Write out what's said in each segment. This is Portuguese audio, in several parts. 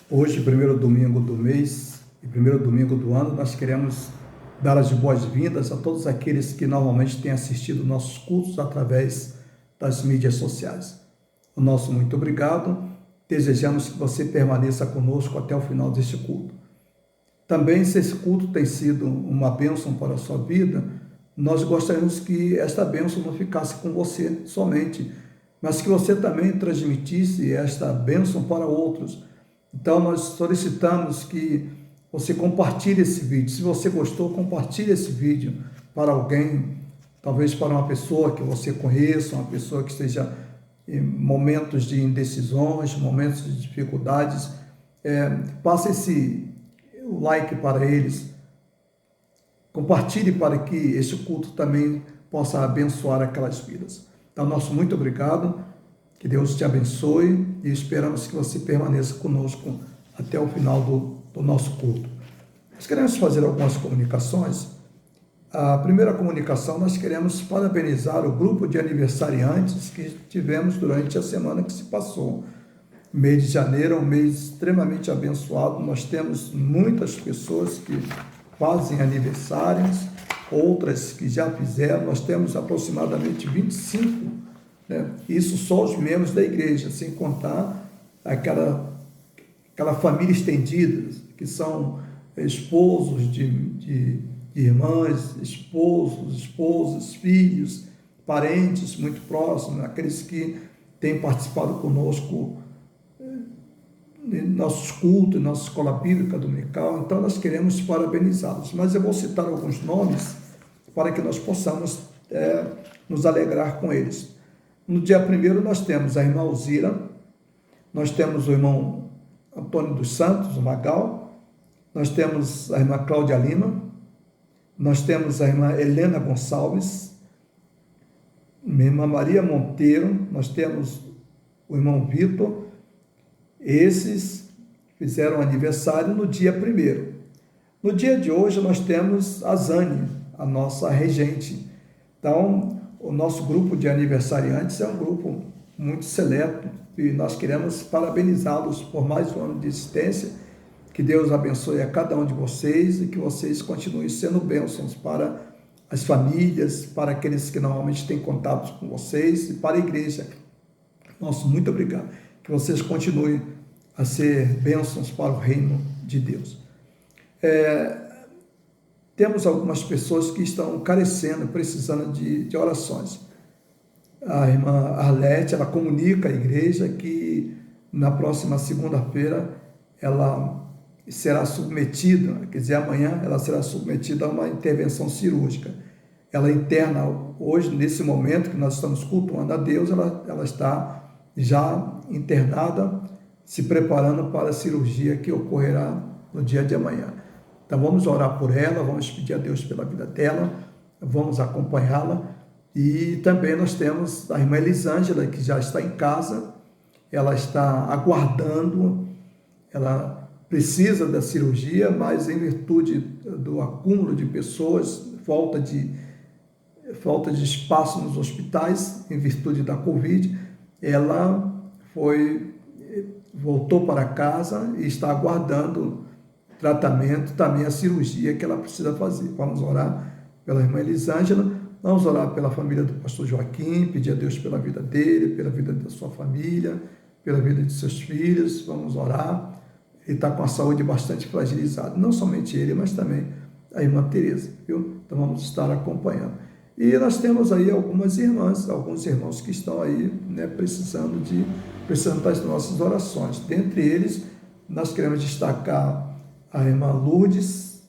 Hoje, primeiro domingo do mês e primeiro domingo do ano, nós queremos dar as boas-vindas a todos aqueles que normalmente têm assistido nossos cultos através das mídias sociais. O nosso muito obrigado. Desejamos que você permaneça conosco até o final deste culto. Também, se esse culto tem sido uma bênção para a sua vida, nós gostaríamos que esta bênção não ficasse com você somente, mas que você também transmitisse esta bênção para outros. Então, nós solicitamos que você compartilhe esse vídeo. Se você gostou, compartilhe esse vídeo para alguém, talvez para uma pessoa que você conheça, uma pessoa que esteja em momentos de indecisões, momentos de dificuldades. Passe esse like para eles. Compartilhe para que este culto também possa abençoar aquelas vidas. Então, nosso muito obrigado. Que Deus te abençoe e esperamos que você permaneça conosco até o final do nosso culto. Nós queremos fazer algumas comunicações. A primeira comunicação, nós queremos parabenizar o grupo de aniversariantes que tivemos durante a semana que se passou. O mês de janeiro é um mês extremamente abençoado. Nós temos muitas pessoas que fazem aniversários, outras que já fizeram. Nós temos aproximadamente 25. Isso só os membros da igreja, sem contar aquela família estendida, que são esposos de irmãs, esposos, esposas, filhos, parentes muito próximos, aqueles que têm participado conosco em nossos cultos, em nossa escola bíblica dominical. Então, nós queremos parabenizá-los. Mas eu vou citar alguns nomes para que nós possamos nos alegrar com eles. No dia 1º nós temos a irmã Alzira, nós temos o irmão Antônio dos Santos, o Magal, nós temos a irmã Cláudia Lima, nós temos a irmã Helena Gonçalves, a irmã Maria Monteiro, nós temos o irmão Vitor. Esses fizeram aniversário no dia 1º. No dia de hoje nós temos a Zane, a nossa regente. Então, o nosso grupo de aniversariantes é um grupo muito seleto e nós queremos parabenizá-los por mais um ano de existência. Que Deus abençoe a cada um de vocês e que vocês continuem sendo bênçãos para as famílias, para aqueles que normalmente têm contato com vocês e para a igreja. Nosso muito obrigado. Que vocês continuem a ser bênçãos para o reino de Deus. Temos algumas pessoas que estão carecendo, precisando de orações. A irmã Arlete, ela comunica à igreja que na próxima segunda-feira ela será submetida, quer dizer, amanhã ela será submetida a uma intervenção cirúrgica. Ela interna hoje, nesse momento que nós estamos cultuando a Deus, ela está já internada, se preparando para a cirurgia que ocorrerá no dia de amanhã. Então, vamos orar por ela, vamos pedir a Deus pela vida dela, vamos acompanhá-la. E também nós temos a irmã Elisângela, que já está em casa, ela está aguardando, ela precisa da cirurgia, mas em virtude do acúmulo de pessoas, falta de espaço nos hospitais, em virtude da Covid, ela voltou para casa e está aguardando tratamento, também a cirurgia que ela precisa fazer. Vamos orar pela irmã Elisângela, vamos orar pela família do pastor Joaquim, pedir a Deus pela vida dele, pela vida da sua família, pela vida de seus filhos, vamos orar. Ele está com a saúde bastante fragilizada, não somente ele, mas também a irmã Tereza, viu? Então vamos estar acompanhando. E nós temos aí algumas irmãs, alguns irmãos que estão aí, precisando das nossas orações. Dentre eles, nós queremos destacar a irmã Lourdes,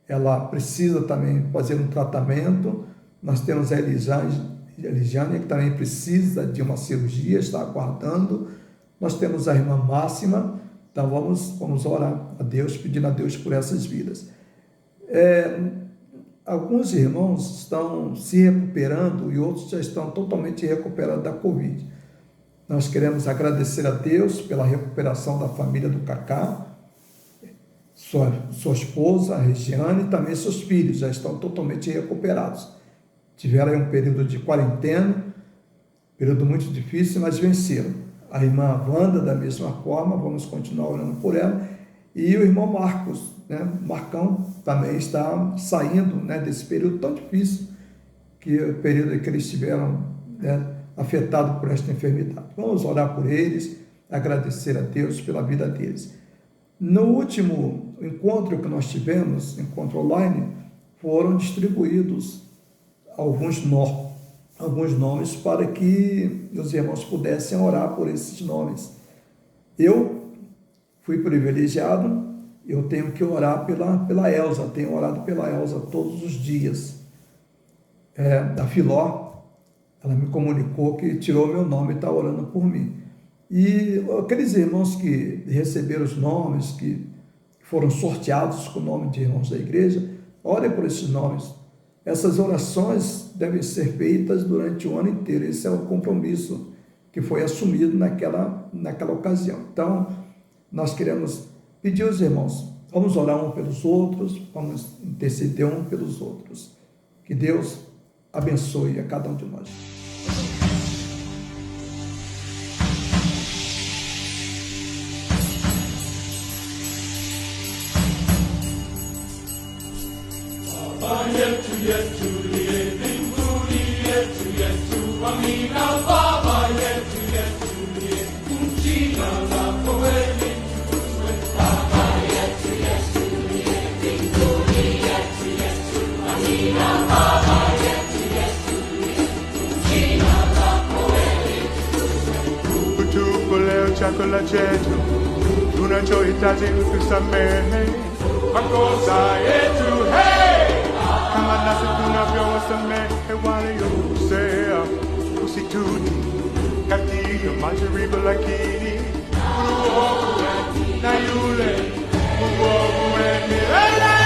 ela precisa também fazer um tratamento. Nós temos a Elijane, que também precisa de uma cirurgia, está aguardando. Nós temos a irmã Máxima, então vamos orar a Deus, pedindo a Deus por essas vidas. Alguns irmãos estão se recuperando e outros já estão totalmente recuperados da Covid. Nós queremos agradecer a Deus pela recuperação da família do Cacá, sua esposa, a Regiane, e também seus filhos já estão totalmente recuperados. Tiveram aí um período de quarentena, período muito difícil, mas venceram. A irmã Wanda, da mesma forma, vamos continuar orando por ela. E o irmão Marcos, né? Marcão também está saindo, né, desse período tão difícil, que o período que eles tiveram, né, afetado por esta enfermidade. Vamos orar por eles, agradecer a Deus pela vida deles. No último encontro que nós tivemos, encontro online, foram distribuídos alguns nomes para que os irmãos pudessem orar por esses nomes. Eu fui privilegiado, eu tenho que orar pela Elza, tenho orado pela Elza todos os dias. A Filó, ela me comunicou que tirou meu nome e está orando por mim. E aqueles irmãos que receberam os nomes, que foram sorteados com o nome de irmãos da igreja, orem por esses nomes. Essas orações devem ser feitas durante o ano inteiro. Esse é o compromisso que foi assumido naquela ocasião. Então, nós queremos pedir aos irmãos, vamos orar um pelos outros, vamos interceder um pelos outros. Que Deus abençoe a cada um de nós. Chakula chetu tunachohitaji utusamehe makosa yetu, kama nasi tunavyowasamehe waliokosea, usitutie katika majaribu, lakini utuokoe na yule mwovu milele.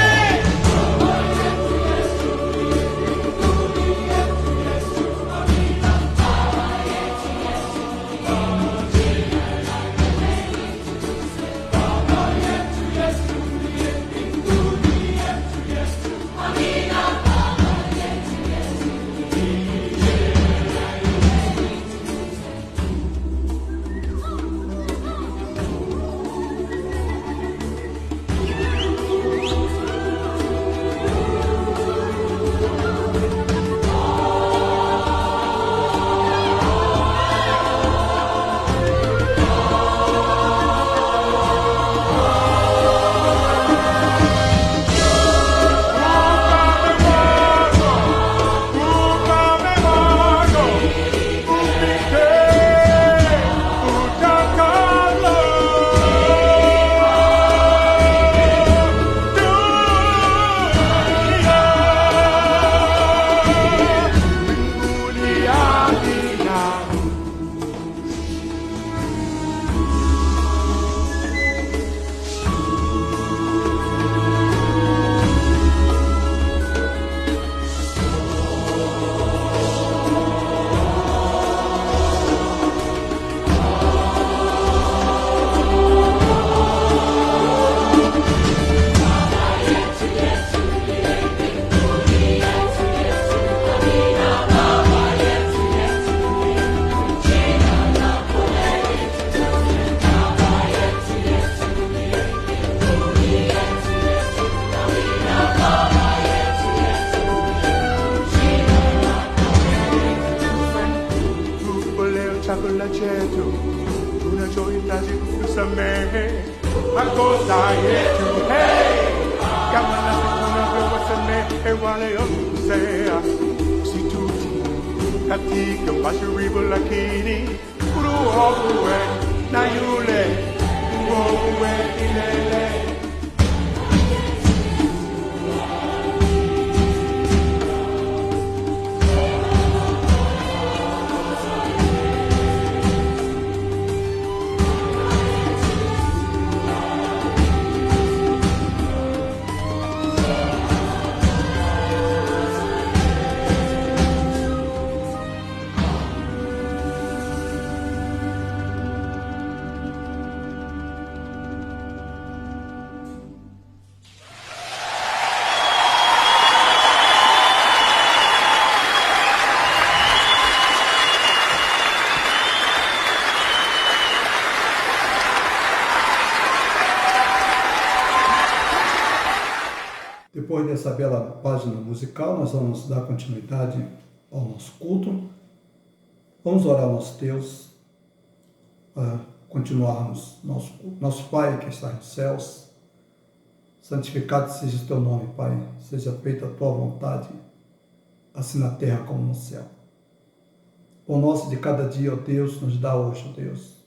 Chakula chetu tunachohitaji kusamehe makosa yetu, kama nasi tunavyowasamehe waliokosea, usitutie katika majaribu, lakini utuokoe na yule mwovu milele. depois dessa bela página musical, nós vamos dar continuidade ao nosso culto. Vamos orar ao nosso Deus para continuarmos nosso culto. Nosso Pai que está nos céus, santificado seja o teu nome, Pai. Seja feita a tua vontade, assim na terra como no céu. O nosso de cada dia, ó Deus, nos dá hoje, ó Deus.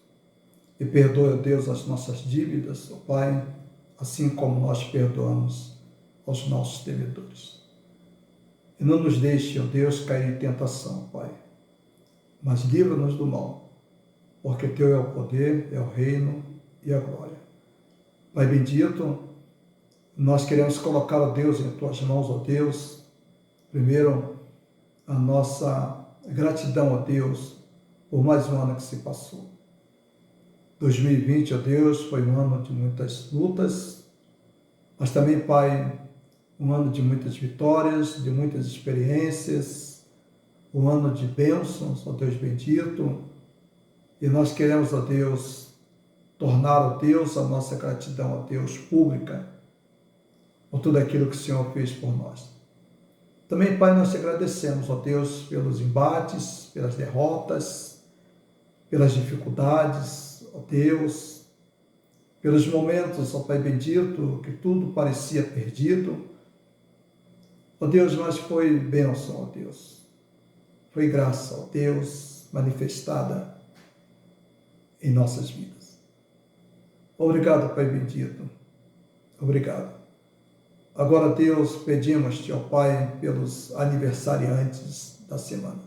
E perdoe, ó Deus, as nossas dívidas, ó Pai, assim como nós perdoamos aos nossos devedores. E não nos deixe, ó Deus, cair em tentação, Pai, mas livra-nos do mal, porque teu é o poder, é o reino e a glória. Pai bendito, nós queremos colocar, ó Deus, em tuas mãos, ó Deus, primeiro a nossa gratidão, ó Deus, por mais um ano que se passou. 2020, ó Deus, foi um ano de muitas lutas, mas também, Pai, um ano de muitas vitórias, de muitas experiências, um ano de bênçãos, ó Deus bendito, e nós queremos, ó Deus, tornar, ó Deus, a nossa gratidão, ó Deus, pública, por tudo aquilo que o Senhor fez por nós. Também, Pai, nós te agradecemos, ó Deus, pelos embates, pelas derrotas, pelas dificuldades, ó Deus, pelos momentos, ó Pai bendito, que tudo parecia perdido. Ó Deus, mas foi bênção, ó Deus. Foi graça, ó Deus, manifestada em nossas vidas. Obrigado, Pai bendito. Obrigado. Agora, Deus, pedimos-te, ó Pai, pelos aniversariantes da semana.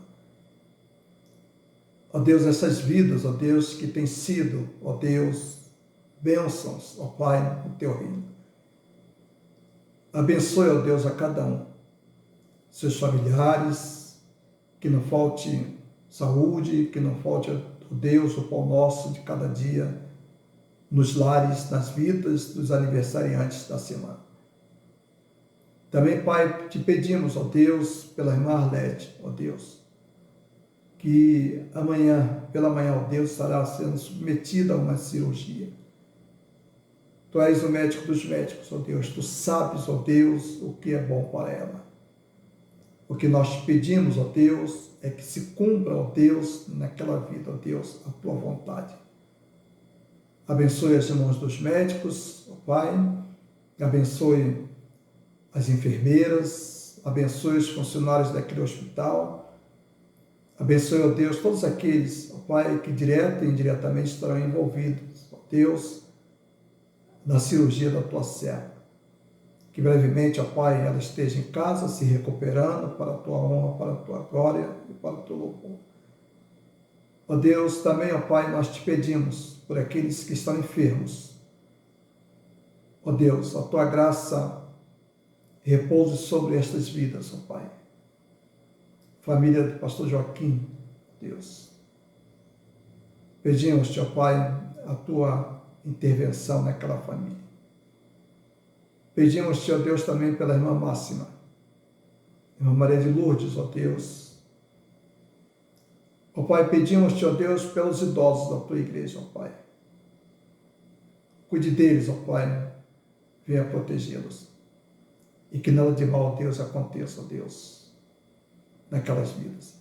Ó Deus, essas vidas, ó Deus, que têm sido, ó Deus, bênçãos, ó Pai, no teu reino. Abençoe, ó Deus, a cada um, seus familiares, que não falte saúde, que não falte, ó Deus, o pão nosso de cada dia, nos lares, nas vidas dos aniversariantes da semana. Também, Pai, te pedimos, ó Deus, pela irmã Arlete, ó Deus, que amanhã, pela manhã, ó Deus, estará sendo submetida a uma cirurgia. Tu és o médico dos médicos, ó Deus, tu sabes, ó Deus, o que é bom para ela. O que nós te pedimos, ó Deus, é que se cumpra, ó Deus, naquela vida, ó Deus, a tua vontade. Abençoe as mãos dos médicos, ó Pai, abençoe as enfermeiras, abençoe os funcionários daquele hospital, abençoe, ó Deus, todos aqueles, ó Pai, que direta e indiretamente estarão envolvidos, ó Deus, na cirurgia da tua serva. Que brevemente, ó Pai, ela esteja em casa, se recuperando para a tua honra, para a tua glória e para o teu louvor. Ó Deus, também, ó Pai, nós te pedimos por aqueles que estão enfermos. Ó Deus, a tua graça repouse sobre estas vidas, ó Pai. Família do pastor Joaquim, Deus. Pedimos-te, ó Pai, a tua intervenção naquela família. Pedimos-te, ó Deus, também pela irmã Máxima, irmã Maria de Lourdes, ó Deus. Ó Pai, pedimos-te, ó Deus, pelos idosos da tua igreja, ó Pai. Cuide deles, ó Pai, venha protegê-los. E que nada de mal, Deus, aconteça, Deus, naquelas vidas.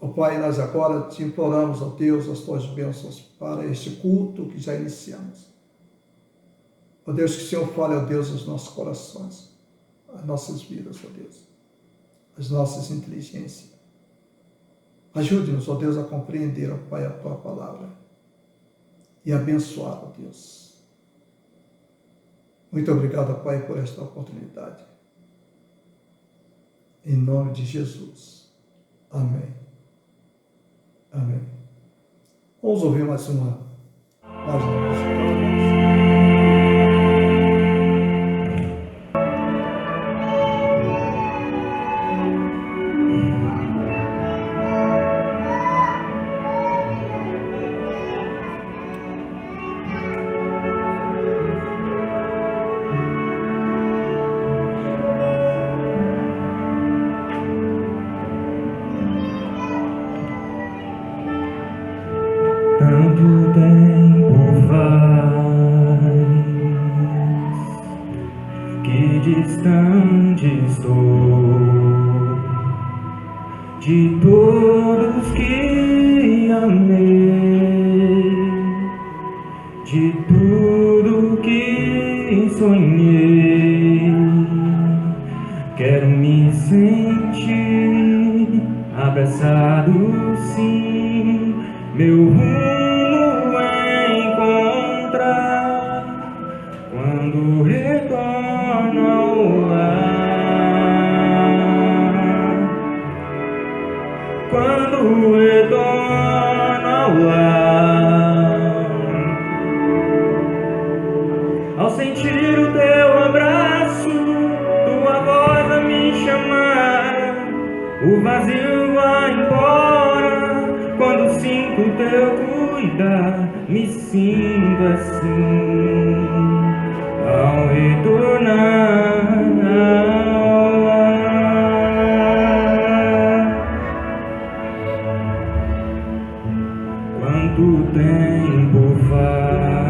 Ó Pai, nós agora te imploramos, ó Deus, as tuas bênçãos para este culto que já iniciamos. Ó Deus, que o Senhor fale, ó Deus, aos nossos corações, às nossas vidas, ó Deus, às nossas inteligências. Ajude-nos, ó Deus, a compreender, ó Pai, a tua palavra e abençoar, ó Deus. Muito obrigado, Pai, por esta oportunidade. Em nome de Jesus. Amém. Amém. Vamos ouvir mais uma página musical. Tanto tempo faz que de distante estou de todos que amei, de tudo que sonhei. Quero me sentir abraçado, sim, meu rumo encontrar quando retorno ao lar. Quando retorno ao lar, ao sentir o teu abraço, tua voz a me chamar, o vazio vai embora. Quando sinto teu cuidar, me sinto assim ao retornar ao lar. Quanto tempo faz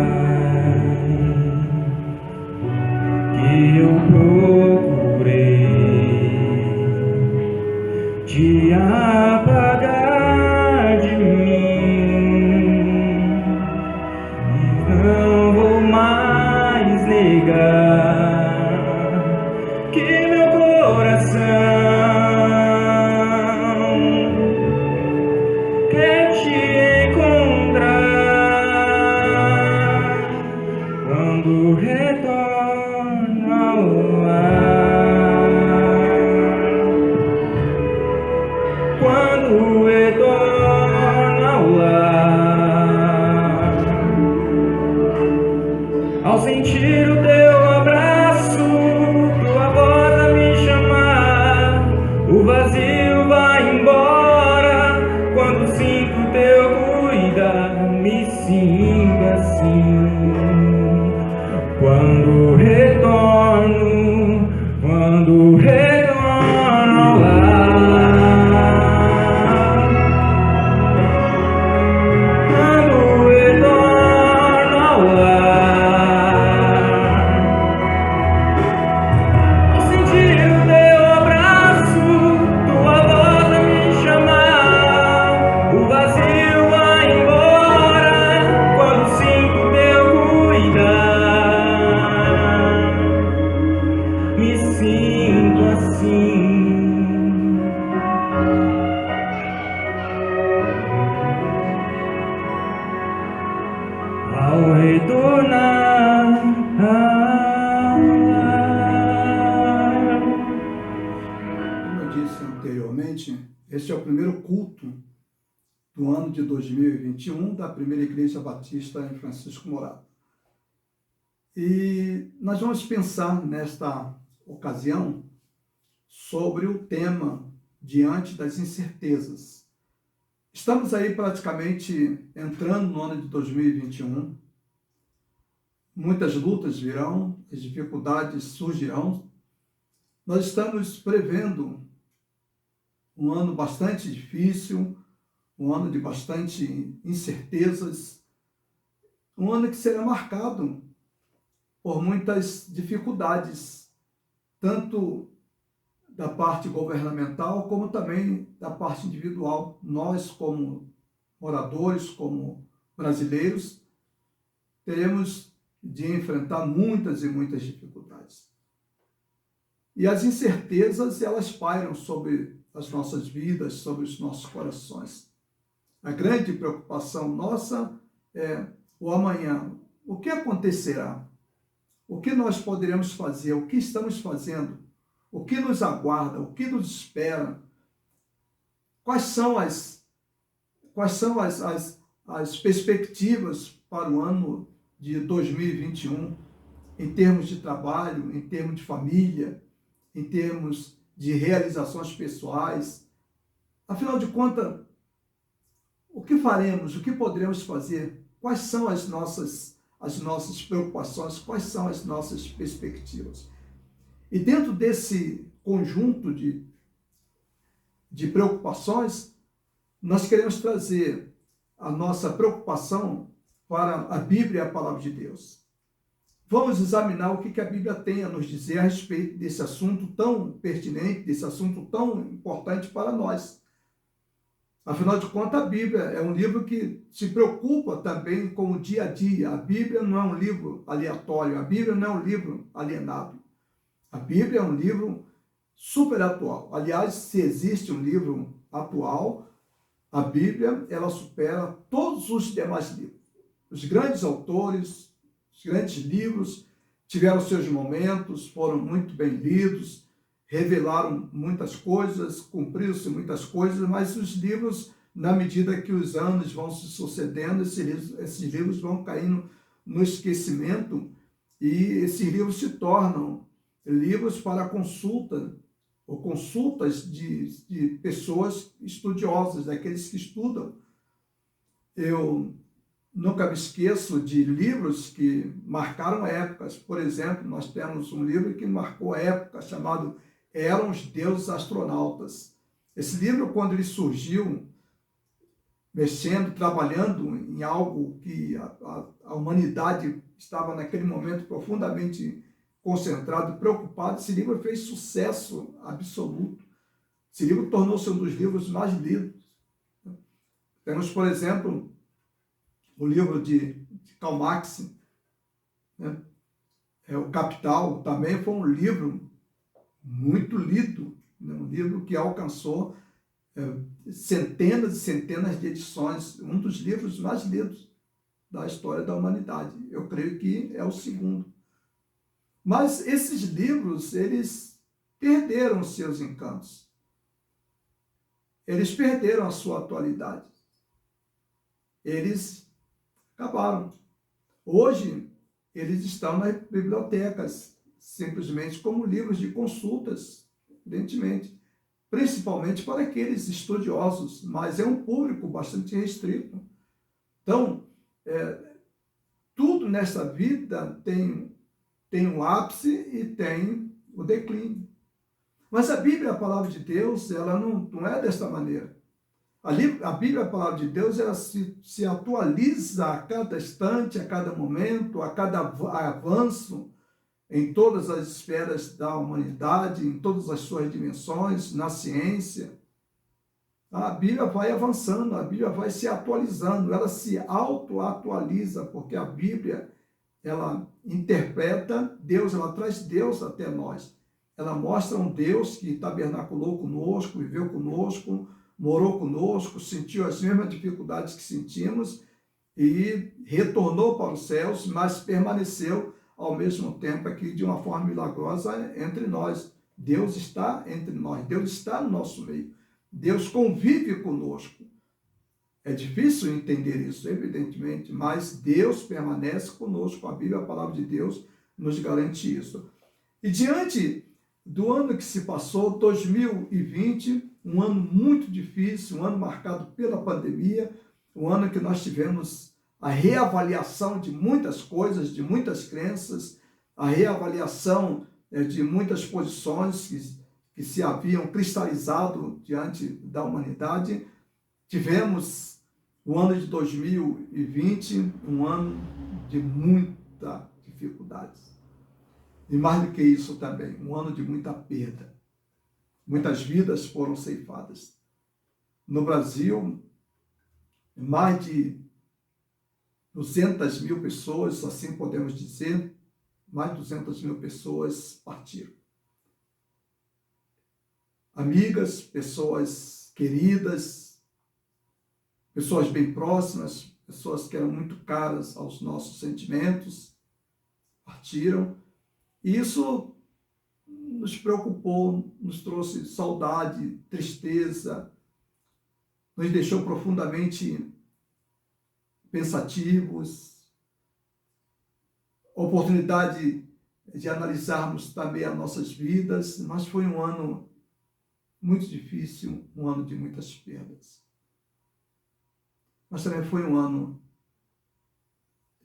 que eu procurei te apagar de mim, e não vou mais negar que meu coração quer te encontrar quando retorno ao lar. Quando retorno ao lar, ao sentir o teu abraço, tua voz a me chamar, o vazio vai embora. Quando sinto teu cuidar, me sinto assim. Quando retorno ao lar, quando retorno ao lar, ao sentir o teu abraço, tua voz a me chamar, o vazio vai embora. Quando sinto teu cuidar, me sinto assim. Ao retornar ao lar. Como eu disse anteriormente, este é o primeiro culto do ano de 2021 da Primeira Igreja Batista em Francisco Morato. E nós vamos pensar nesta ocasião sobre o tema diante das incertezas. Estamos aí praticamente entrando no ano de 2021. Muitas lutas virão, as dificuldades surgirão. Nós estamos prevendo um ano bastante difícil, um ano de bastante incertezas, um ano que será marcado por muitas dificuldades, tanto da parte governamental, como também da parte individual. Nós, como moradores, como brasileiros, teremos de enfrentar muitas e muitas dificuldades. E as incertezas, elas pairam sobre as nossas vidas, sobre os nossos corações. A grande preocupação nossa é o amanhã. O que acontecerá? O que nós poderemos fazer? O que estamos fazendo? O que nos aguarda? O que nos espera? Quais são as perspectivas para o ano de 2021 em termos de trabalho, em termos de família, em termos de realizações pessoais? Afinal de contas, o que faremos? O que poderemos fazer? Quais são as nossas preocupações? Quais são as nossas perspectivas? E dentro desse conjunto de preocupações, nós queremos trazer a nossa preocupação para a Bíblia e a Palavra de Deus. vamos examinar o que a Bíblia tem a nos dizer a respeito desse assunto tão pertinente, desse assunto tão importante para nós. Afinal de contas, a Bíblia é um livro que se preocupa também com o dia a dia. A Bíblia não é um livro aleatório, a Bíblia não é um livro alienado. A Bíblia é um livro super atual. Aliás, se existe um livro atual, a Bíblia, ela supera todos os demais livros. Os grandes autores, os grandes livros tiveram seus momentos, foram muito bem lidos, revelaram muitas coisas, cumpriram-se muitas coisas, mas os livros, na medida que os anos vão se sucedendo, esses livros vão caindo no esquecimento e esses livros se tornam livros para consulta, ou consultas de pessoas estudiosas, daqueles que estudam. Eu nunca me esqueço de livros que marcaram épocas. Por exemplo, nós temos um livro que marcou a época, chamado Eram os Deuses Astronautas. Esse livro, quando ele surgiu, mexendo, trabalhando em algo que a humanidade estava naquele momento profundamente concentrado e preocupado, esse livro fez sucesso absoluto. Esse livro tornou-se um dos livros mais lidos. Temos, por exemplo, o livro de Karl Marx, né? O Capital, também foi um livro muito lido, né? Um livro que alcançou centenas e centenas de edições, um dos livros mais lidos da história da humanidade. Eu creio que é o segundo. Mas esses livros, eles perderam seus encantos. Eles perderam a sua atualidade. Eles acabaram. Hoje, eles estão nas bibliotecas, simplesmente como livros de consultas, evidentemente, principalmente para aqueles estudiosos, mas é um público bastante restrito. Então, tudo nessa vida tem um ápice e tem o declínio. Mas a Bíblia, a palavra de Deus, ela não é desta maneira. A Bíblia, a palavra de Deus, ela se atualiza a cada instante, a cada momento, a cada avanço em todas as esferas da humanidade, em todas as suas dimensões, na ciência. A Bíblia vai avançando, a Bíblia vai se atualizando, ela se auto-atualiza, porque a Bíblia, ela interpreta Deus, ela traz Deus até nós. Ela mostra um Deus que tabernaculou conosco, viveu conosco, morou conosco, sentiu as mesmas dificuldades que sentimos e retornou para os céus, mas permaneceu ao mesmo tempo aqui de uma forma milagrosa entre nós. Deus está entre nós, Deus está no nosso meio, Deus convive conosco. É difícil entender isso, evidentemente, mas Deus permanece conosco. A Bíblia, a palavra de Deus, nos garante isso. E diante do ano que se passou, 2020, um ano muito difícil, um ano marcado pela pandemia, um ano que nós tivemos a reavaliação de muitas coisas, de muitas crenças, a reavaliação de muitas posições que se haviam cristalizado diante da humanidade. Tivemos o ano de 2020, um ano de muita dificuldade. E mais do que isso também, um ano de muita perda. Muitas vidas foram ceifadas. No Brasil, mais de 200 mil pessoas, assim podemos dizer, mais de 200 mil pessoas partiram. Amigas, pessoas queridas, pessoas bem próximas, pessoas que eram muito caras aos nossos sentimentos, partiram. E isso nos preocupou, nos trouxe saudade, tristeza, nos deixou profundamente pensativos, oportunidade de analisarmos também as nossas vidas, mas foi um ano muito difícil, um ano de muitas perdas. Mas também foi um ano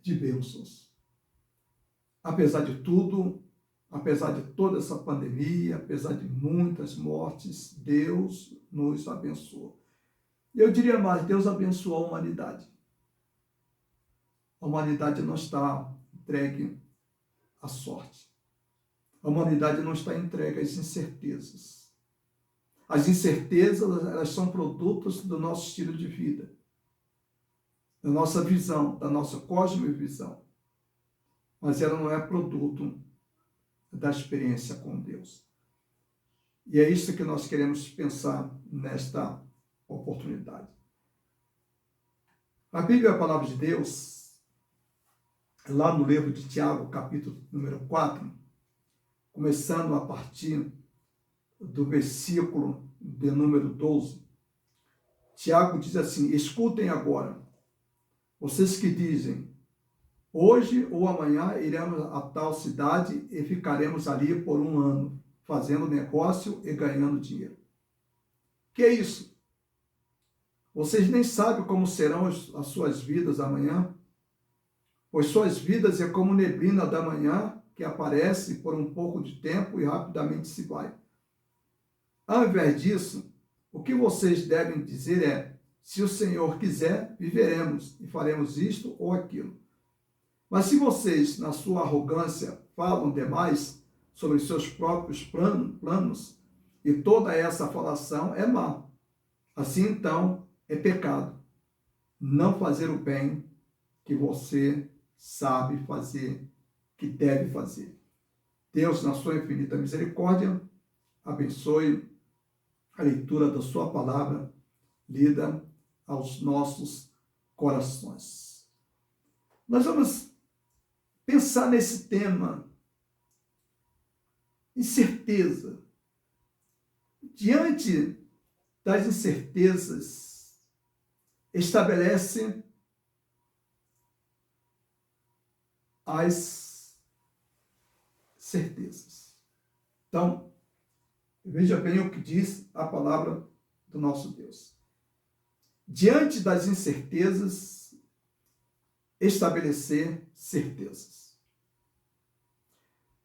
de bênçãos. Apesar de tudo, apesar de toda essa pandemia, apesar de muitas mortes, Deus nos abençoou. Eu diria mais, Deus abençoou a humanidade. A humanidade não está entregue à sorte. A humanidade não está entregue às incertezas. As incertezas, elas são produtos do nosso estilo de vida, da nossa visão, da nossa cosmovisão. Mas ela não é produto da experiência com Deus. E é isso que nós queremos pensar nesta oportunidade. A Bíblia é a palavra de Deus, lá no livro de Tiago, capítulo número 4, começando a partir do versículo de número 12, Tiago diz assim: escutem agora, vocês que dizem, hoje ou amanhã iremos a tal cidade e ficaremos ali por 1 ano, fazendo negócio e ganhando dinheiro. Que é isso? Vocês nem sabem como serão as suas vidas amanhã, pois suas vidas é como neblina da manhã, que aparece por um pouco de tempo e rapidamente se vai. Ao invés disso, o que vocês devem dizer é: se o Senhor quiser, viveremos e faremos isto ou aquilo. Mas se vocês, na sua arrogância, falam demais sobre seus próprios planos, e toda essa falação é má, assim então é pecado não fazer o bem que você sabe fazer, que deve fazer. Deus, na sua infinita misericórdia, abençoe a leitura da sua palavra lida aos nossos corações. Nós vamos pensar nesse tema, incerteza. Diante das incertezas, estabelece as certezas. Então, veja bem o que diz a palavra do nosso Deus. Diante das incertezas, estabelecer certezas.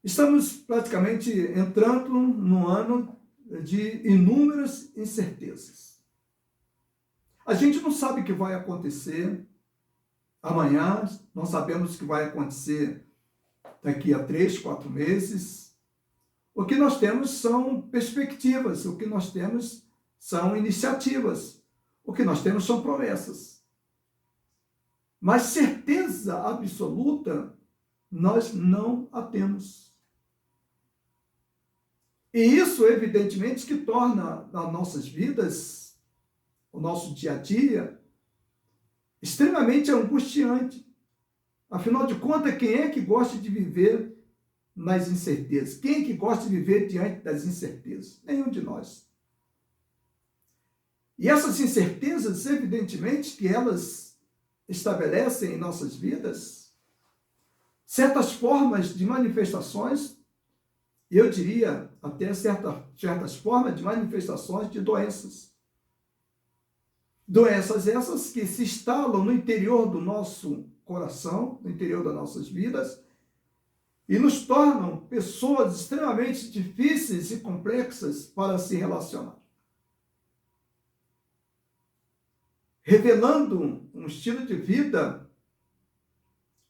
Estamos praticamente entrando num ano de inúmeras incertezas. A gente não sabe o que vai acontecer amanhã, não sabemos o que vai acontecer daqui a 3, 4 meses. O que nós temos são perspectivas, o que nós temos são iniciativas, o que nós temos são promessas. Mas certeza absoluta nós não a temos. E isso, evidentemente, que torna as nossas vidas, o nosso dia a dia, extremamente angustiante. Afinal de contas, quem é que gosta de viver nas incertezas? Quem é que gosta de viver diante das incertezas? Nenhum de nós. E essas incertezas, evidentemente, que elas estabelecem em nossas vidas certas formas de manifestações, eu diria até certas formas de manifestações de doenças. Doenças essas que se instalam no interior do nosso coração, no interior das nossas vidas, e nos tornam pessoas extremamente difíceis e complexas para se relacionar. Revelando um estilo de vida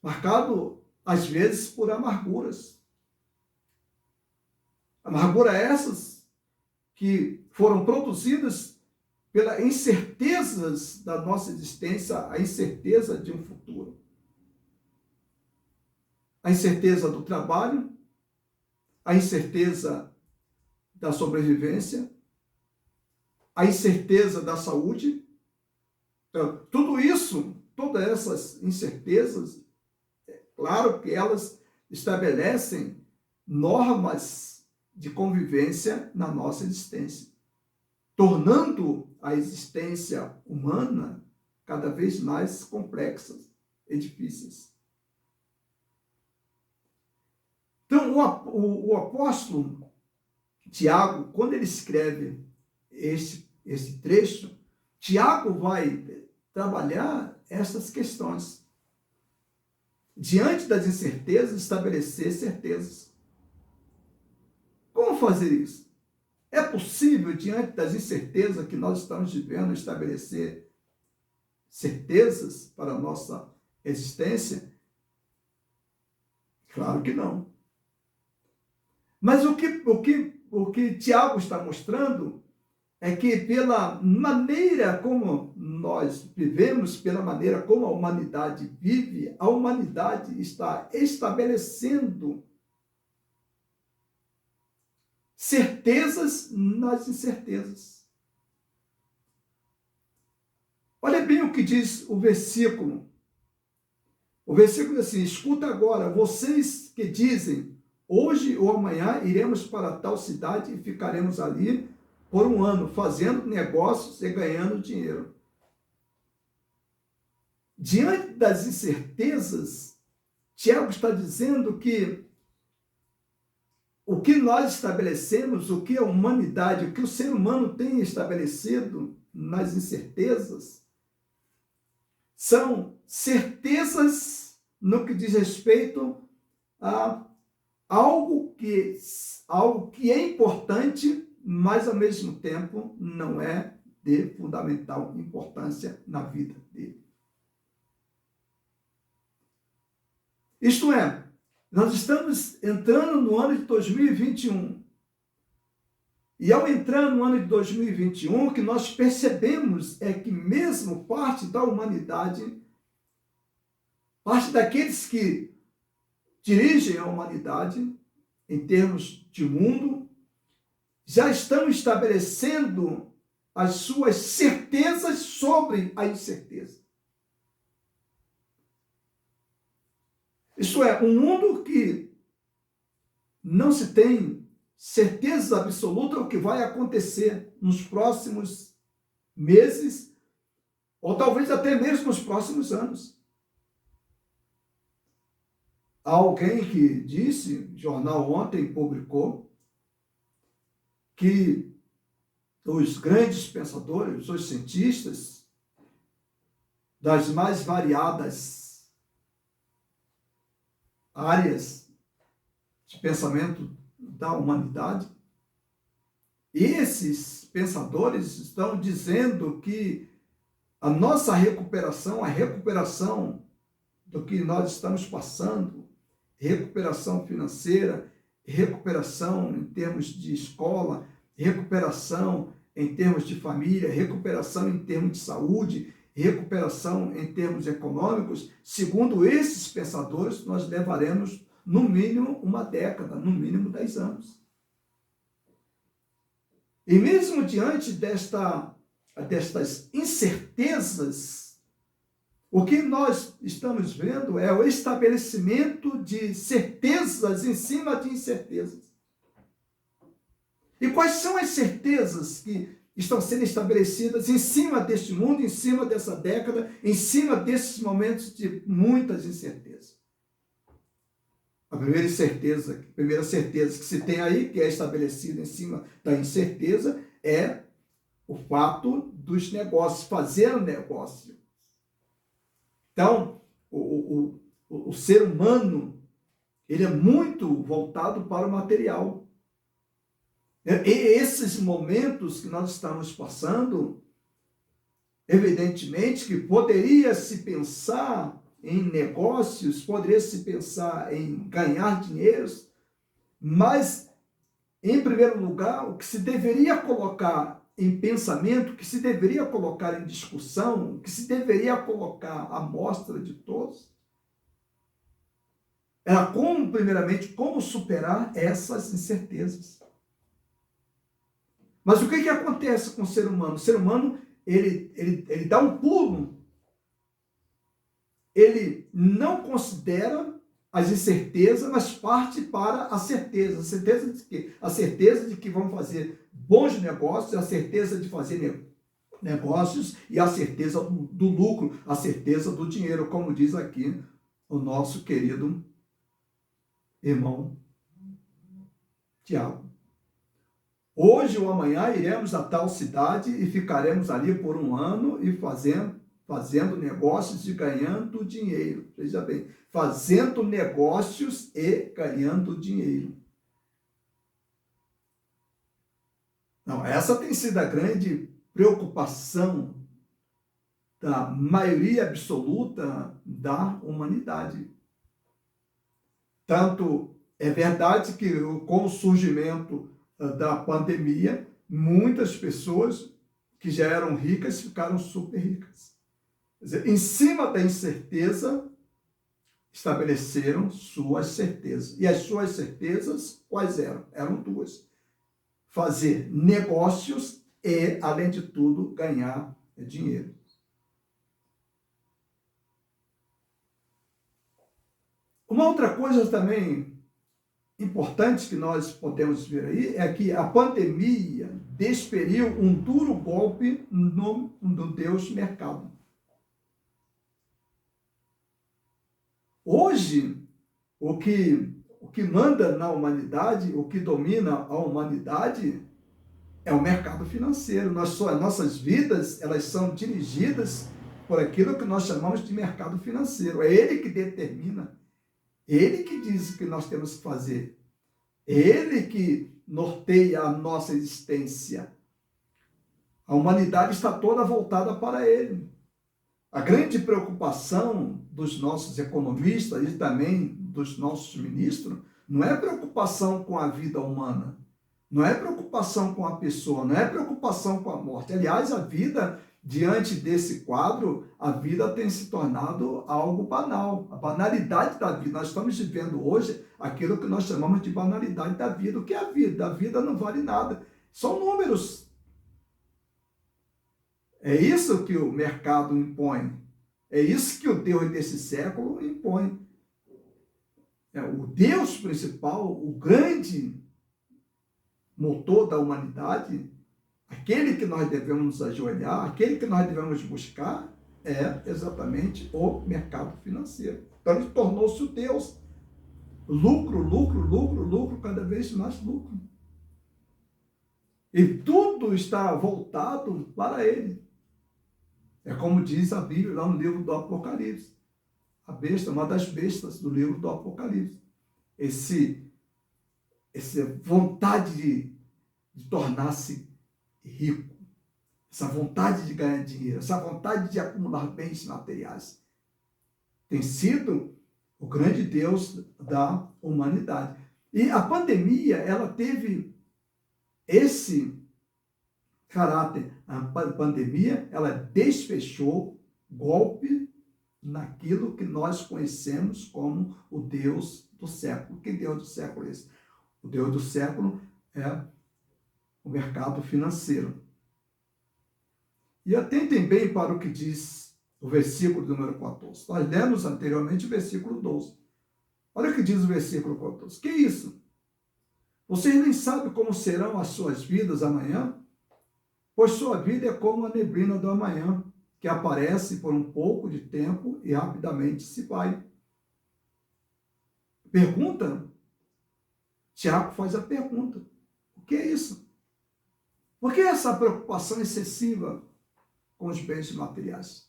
marcado, às vezes, por amarguras. Amarguras essas que foram produzidas pelas incertezas da nossa existência, a incerteza de um futuro. A incerteza do trabalho, a incerteza da sobrevivência, a incerteza da saúde. Então, tudo isso, todas essas incertezas, é claro que elas estabelecem normas de convivência na nossa existência, tornando a existência humana cada vez mais complexa e difíceis. Então, o apóstolo Tiago, quando ele escreve esse trecho, Tiago vai trabalhar essas questões. Diante das incertezas, estabelecer certezas. Como fazer isso? É possível, diante das incertezas que nós estamos vivendo, estabelecer certezas para a nossa existência? Claro que não. Mas o que Tiago está mostrando é que pela maneira como nós vivemos, pela maneira como a humanidade vive, a humanidade está estabelecendo certezas nas incertezas. Olha bem o que diz o versículo. O versículo diz assim: escuta agora, vocês que dizem, hoje ou amanhã iremos para tal cidade e ficaremos ali por um ano, fazendo negócios e ganhando dinheiro. Diante das incertezas, Tiago está dizendo que o que nós estabelecemos, o que a humanidade, o que o ser humano tem estabelecido nas incertezas, são certezas no que diz respeito a algo que é importante, mas ao mesmo tempo não é de fundamental importância na vida dele. Isto é, nós estamos entrando no ano de 2021. E ao entrar no ano de 2021, o que nós percebemos é que mesmo parte da humanidade, parte daqueles que dirigem a humanidade, em termos de mundo, já estão estabelecendo as suas certezas sobre a incerteza. Isto é, um mundo que não se tem certeza absoluta do que vai acontecer nos próximos meses, ou talvez até mesmo nos próximos anos. Há alguém que disse, o jornal ontem publicou, que os grandes pensadores, os cientistas, das mais variadas áreas de pensamento da humanidade, esses pensadores estão dizendo que a nossa recuperação, a recuperação do que nós estamos passando, recuperação financeira, recuperação em termos de escola, recuperação em termos de família, recuperação em termos de saúde, recuperação em termos econômicos, segundo esses pensadores, nós levaremos no mínimo uma década, no mínimo 10 anos. E mesmo diante destas incertezas, o que nós estamos vendo é o estabelecimento de certezas em cima de incertezas. E quais são as certezas que estão sendo estabelecidas em cima deste mundo, em cima dessa década, em cima desses momentos de muitas incertezas? A primeira certeza que se tem aí, que é estabelecida em cima da incerteza, é o fato dos negócios, fazer um negócio. Então, o ser humano, ele é muito voltado para o material. E esses momentos que nós estamos passando, evidentemente que poderia se pensar em negócios, poderia se pensar em ganhar dinheiro, mas, em primeiro lugar, o que se deveria colocar em pensamento, o que se deveria colocar em discussão, o que se deveria colocar à mostra de todos, era primeiramente, como superar essas incertezas. Mas o que acontece com o ser humano? O ser humano, ele dá um pulo. Ele não considera as incertezas, mas parte para a certeza. A certeza de quê? A certeza de que vão fazer bons negócios, a certeza de fazer negócios e a certeza do lucro, a certeza do dinheiro, como diz aqui o nosso querido irmão Tiago. Hoje ou amanhã iremos a tal cidade e ficaremos ali por um ano e fazendo negócios e ganhando dinheiro. Veja bem, fazendo negócios e ganhando dinheiro. Não, essa tem sido a grande preocupação da maioria absoluta da humanidade. Tanto É verdade que com o surgimento da pandemia, muitas pessoas que já eram ricas ficaram super ricas. Quer dizer, em cima da incerteza, estabeleceram suas certezas. E as suas certezas, quais eram? Eram duas. Fazer negócios e, além de tudo, ganhar dinheiro. Uma outra coisa também importante que nós podemos ver aí é que a pandemia desferiu um duro golpe no Deus mercado. Hoje, o que manda na humanidade, o que domina a humanidade é o mercado financeiro. Nossas vidas, elas são dirigidas por aquilo que nós chamamos de mercado financeiro. É ele que determina, ele que diz o que nós temos que fazer, ele que norteia a nossa existência. A humanidade está toda voltada para ele. A grande preocupação dos nossos economistas e também dos nossos ministros não é preocupação com a vida humana, não é preocupação com a pessoa, não é preocupação com a morte. Aliás, a vida, diante desse quadro, a vida tem se tornado algo banal, a banalidade da vida. Nós estamos vivendo hoje aquilo que nós chamamos de banalidade da vida. O que é a vida? A vida não vale nada, são números. É isso que o mercado impõe. É isso que o Deus desse século impõe. O Deus principal, o grande motor da humanidade, aquele que nós devemos nos ajoelhar, aquele que nós devemos buscar, é exatamente o mercado financeiro. Então ele tornou-se o Deus. Lucro, lucro, lucro, lucro, cada vez mais lucro. E tudo está voltado para ele. É como diz a Bíblia lá no livro do Apocalipse. A besta, uma das bestas do livro do Apocalipse. Essa vontade de tornar-se rico, essa vontade de ganhar dinheiro, essa vontade de acumular bens materiais, tem sido o grande Deus da humanidade. E a pandemia, ela teve esse caráter. A pandemia, ela desfechou golpe naquilo que nós conhecemos como o Deus do século. Que Deus do século é esse? O Deus do século é o mercado financeiro. E atentem bem para o que diz o versículo número 14. Nós lemos anteriormente o versículo 12. Olha o que diz o versículo 14. Que isso? Vocês nem sabem como serão as suas vidas amanhã? Pois sua vida é como a neblina do amanhã, que aparece por um pouco de tempo e rapidamente se vai. Pergunta? Tiago faz a pergunta. O que é isso? Por que essa preocupação excessiva com os bens materiais?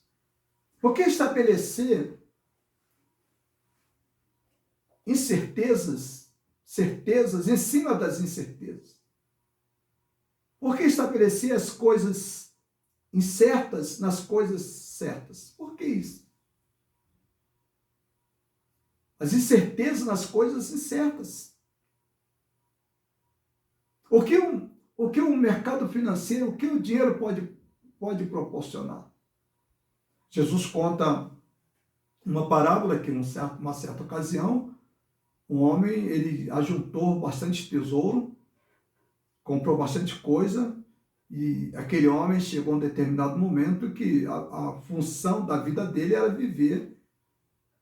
Por que estabelecer incertezas, certezas em cima das incertezas? Por que estabelecer as coisas incertas nas coisas certas? Por que isso? As incertezas nas coisas incertas. O que o mercado financeiro, o que o dinheiro pode proporcionar? Jesus conta uma parábola que, uma certa ocasião, um homem, ele ajuntou bastante tesouro, comprou bastante coisa, e aquele homem chegou a um determinado momento que a função da vida dele era viver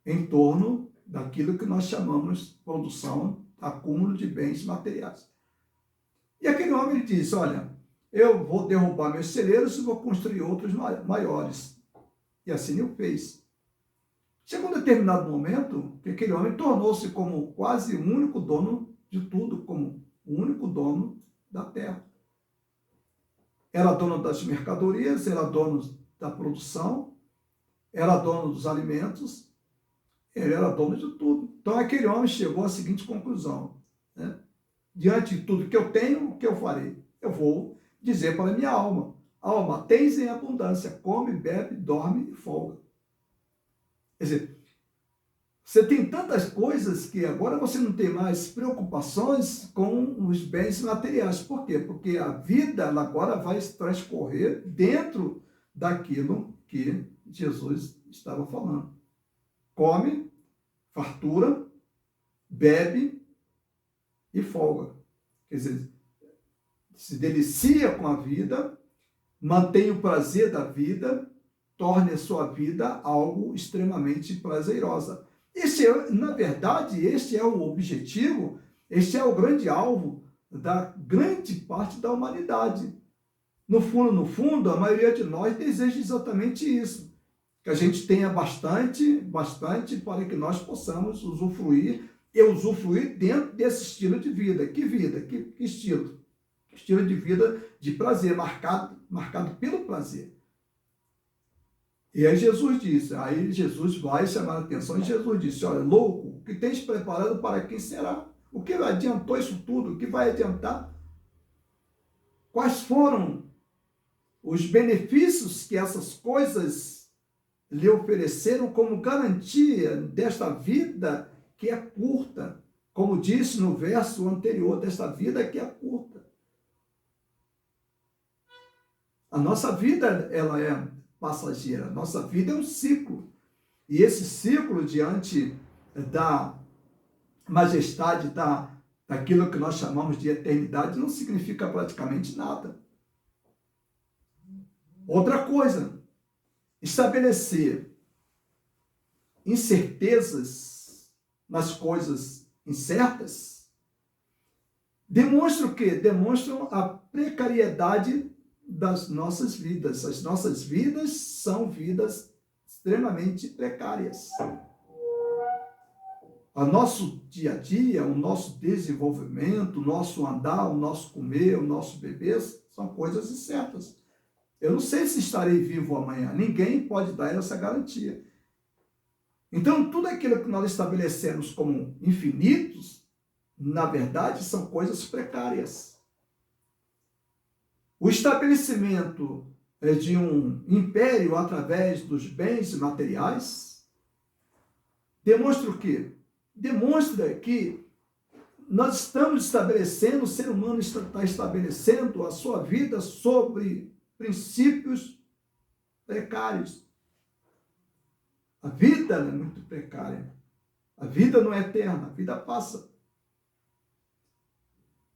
em torno daquilo que nós chamamos de produção, acúmulo de bens materiais. E aquele homem ele disse, olha, eu vou derrubar meus celeiros e vou construir outros maiores. E assim ele fez. Chegou um determinado momento que aquele homem tornou-se como quase o único dono de tudo, como o único dono da terra. Era dono das mercadorias, era dono da produção, era dono dos alimentos, ele era dono de tudo. Então aquele homem chegou à seguinte conclusão, né? Diante de tudo que eu tenho, o que eu farei? Eu vou dizer para a minha alma, alma, tens em abundância, come, bebe, dorme e folga. Quer dizer, Você tem tantas coisas que agora você não tem mais preocupações com os bens materiais. Por quê? Porque a vida ela agora vai transcorrer dentro daquilo que Jesus estava falando. Come, fartura, bebe e folga. Quer dizer, se delicia com a vida, mantém o prazer da vida, torne a sua vida algo extremamente prazerosa. Na verdade, este é o objetivo, este é o grande alvo da grande parte da humanidade. No fundo, a maioria de nós deseja exatamente isso, que a gente tenha bastante para que nós possamos usufruir dentro desse estilo de vida. Que vida? Que estilo? Estilo de vida de prazer, marcado pelo prazer. E aí Jesus vai chamar a atenção e Jesus disse, olha, louco, o que tens preparado para quem será? O que adiantou isso tudo? O que vai adiantar? Quais foram os benefícios que essas coisas lhe ofereceram como garantia desta vida que é curta? Como disse no verso anterior, desta vida que é curta. A nossa vida, ela é passageira. Nossa vida é um ciclo. E esse ciclo, diante da majestade daquilo que nós chamamos de eternidade, não significa praticamente nada. Outra coisa, estabelecer incertezas nas coisas incertas demonstra o quê? Demonstram a precariedade das nossas vidas. As nossas vidas são vidas extremamente precárias. O nosso dia a dia, o nosso desenvolvimento, o nosso andar, o nosso comer, o nosso beber, são coisas incertas. Eu não sei se estarei vivo amanhã. Ninguém pode dar essa garantia. Então, tudo aquilo que nós estabelecemos como infinitos, na verdade, são coisas precárias. O estabelecimento de um império através dos bens materiais demonstra o quê? Demonstra que nós estamos estabelecendo, o ser humano está estabelecendo a sua vida sobre princípios precários. A vida é muito precária. A vida não é eterna, a vida passa.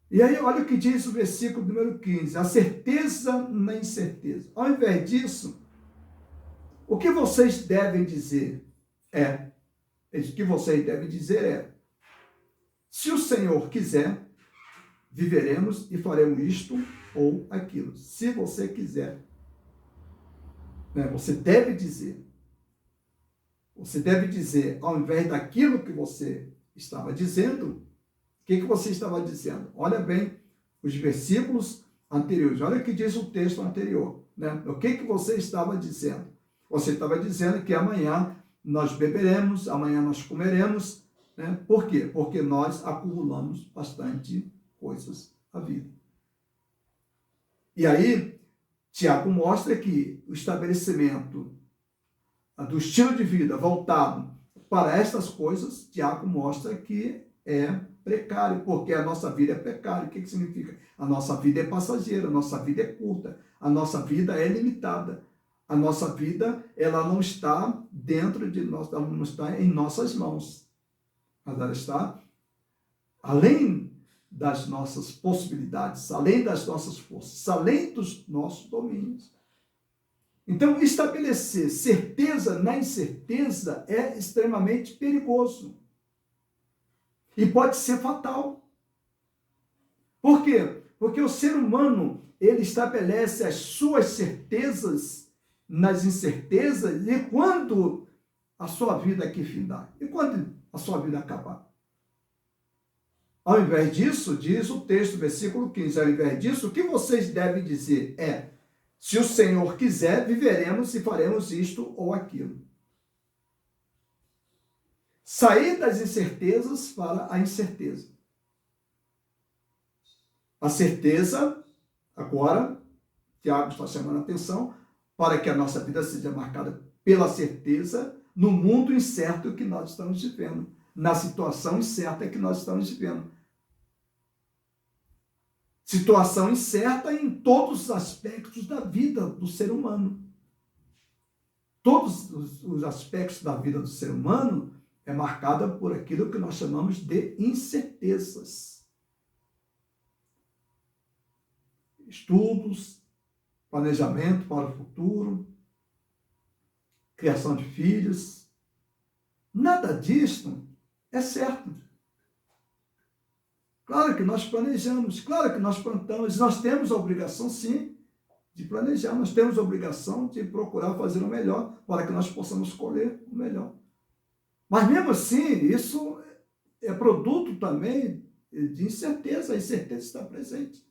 E aí, olha o que diz o versículo número 15. A certeza na incerteza. Ao invés disso, o que vocês devem dizer é, se o Senhor quiser, viveremos e faremos isto ou aquilo. Se você quiser. Você deve dizer. Você deve dizer, ao invés daquilo que você estava dizendo, o que você estava dizendo? Olha bem os versículos anteriores. Olha o que diz o texto anterior. O que você estava dizendo? Você estava dizendo que amanhã nós beberemos, amanhã nós comeremos. Por quê? Porque nós acumulamos bastante coisas à vida. E aí, Tiago mostra que o estabelecimento do estilo de vida voltado para estas coisas, Tiago mostra que é precário, porque a nossa vida é precária. O que significa? A nossa vida é passageira, a nossa vida é curta, a nossa vida é limitada. A nossa vida, ela não está dentro de nós, ela não está em nossas mãos. Mas ela está além das nossas possibilidades, além das nossas forças, além dos nossos domínios. Então, estabelecer certeza na incerteza é extremamente perigoso. E pode ser fatal. Por quê? Porque o ser humano, ele estabelece as suas certezas nas incertezas, e quando a sua vida aqui findar? E quando a sua vida acabar? Ao invés disso, diz o texto, versículo 15, ao invés disso, o que vocês devem dizer é, se o Senhor quiser, viveremos e faremos isto ou aquilo. Sair das incertezas para a incerteza. A certeza, agora, Tiago está chamando a atenção, para que a nossa vida seja marcada pela certeza no mundo incerto que nós estamos vivendo, na situação incerta que nós estamos vivendo. Situação incerta em todos os aspectos da vida do ser humano. Todos os aspectos da vida do ser humano é marcada por aquilo que nós chamamos de incertezas. Estudos, planejamento para o futuro, criação de filhos. Nada disso é certo. Claro que nós planejamos, claro que nós plantamos, nós temos a obrigação, sim, de planejar, nós temos a obrigação de procurar fazer o melhor para que nós possamos colher o melhor. Mas mesmo assim, isso é produto também de incerteza, a incerteza está presente.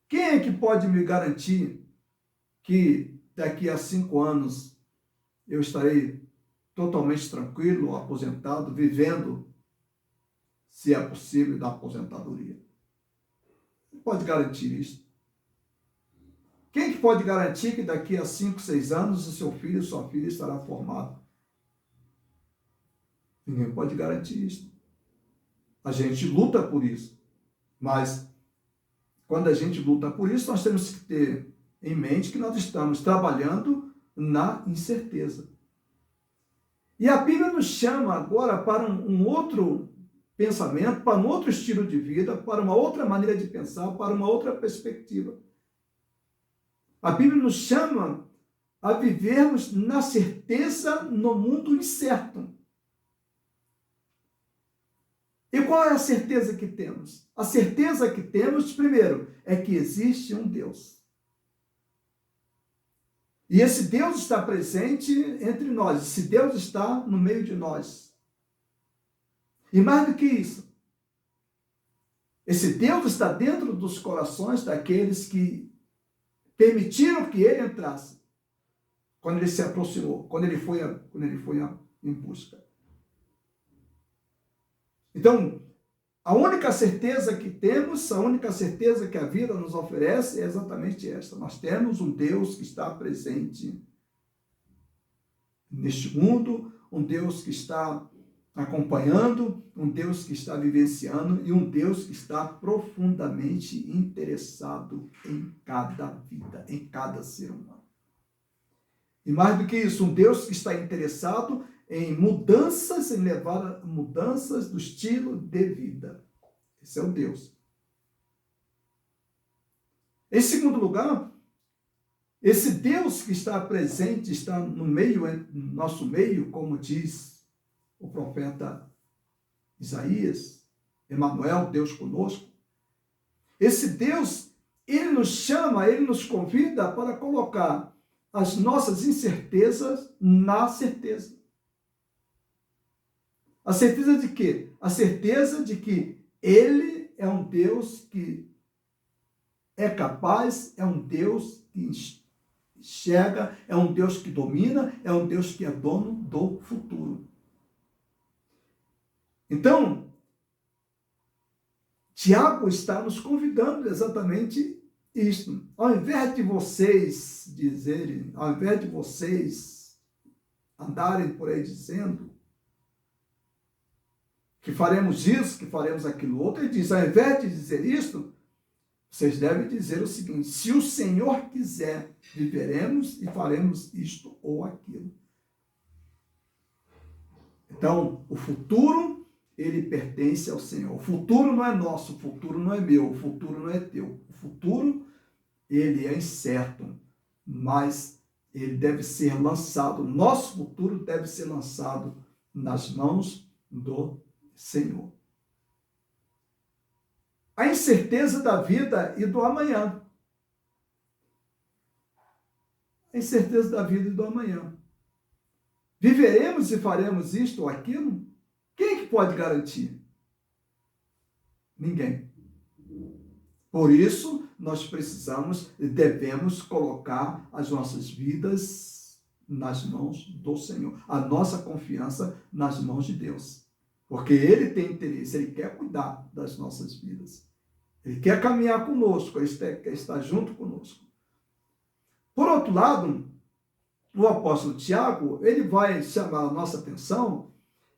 Quem é que pode me garantir que daqui a 5 anos eu estarei totalmente tranquilo, aposentado, vivendo, se é possível, da aposentadoria? Quem pode garantir isso? Quem que pode garantir que daqui a 5, 6 anos o seu filho, sua filha estará formado? Ninguém pode garantir isso. A gente luta por isso, mas quando a gente luta por isso, nós temos que ter em mente que nós estamos trabalhando na incerteza. E a Bíblia nos chama agora para um outro pensamento, para um outro estilo de vida, para uma outra maneira de pensar, para uma outra perspectiva. A Bíblia nos chama a vivermos na certeza no mundo incerto. E qual é a certeza que temos? A certeza que temos, primeiro, é que existe um Deus. E esse Deus está presente entre nós. Esse Deus está no meio de nós. E mais do que isso, esse Deus está dentro dos corações daqueles que permitiram que ele entrasse, quando ele se aproximou, quando ele foi em busca. Então, a única certeza que temos, a única certeza que a vida nos oferece é exatamente esta. Nós temos um Deus que está presente neste mundo, um Deus que está acompanhando, um Deus que está vivenciando e um Deus que está profundamente interessado em cada vida, em cada ser humano. E mais do que isso, um Deus que está interessado em mudanças, em levar mudanças do estilo de vida. Esse é o Deus. Em segundo lugar, esse Deus que está presente, está no nosso meio, como diz o profeta Isaías, Emanuel, Deus conosco. Esse Deus, ele nos chama, ele nos convida para colocar as nossas incertezas na certeza. A certeza de quê? A certeza de que ele é um Deus que é capaz, é um Deus que enxerga, é um Deus que domina, é um Deus que é dono do futuro. Então, Tiago está nos convidando exatamente isto. Ao invés de vocês dizerem, ao invés de vocês andarem por aí dizendo que faremos isso, que faremos aquilo outro, ele diz, ao invés de dizer isto, vocês devem dizer o seguinte: se o Senhor quiser, viveremos e faremos isto ou aquilo. Então, o futuro, ele pertence ao Senhor. O futuro não é nosso, o futuro não é meu, o futuro não é teu. O futuro, ele é incerto, mas ele deve ser lançado, nosso futuro deve ser lançado nas mãos do Senhor. A incerteza da vida e do amanhã. A incerteza da vida e do amanhã. Viveremos e faremos isto ou aquilo? Quem é que pode garantir? Ninguém. Por isso, nós precisamos e devemos colocar as nossas vidas nas mãos do Senhor. A nossa confiança nas mãos de Deus. Porque Ele tem interesse, Ele quer cuidar das nossas vidas. Ele quer caminhar conosco, Ele quer estar junto conosco. Por outro lado, o apóstolo Tiago, ele vai chamar a nossa atenção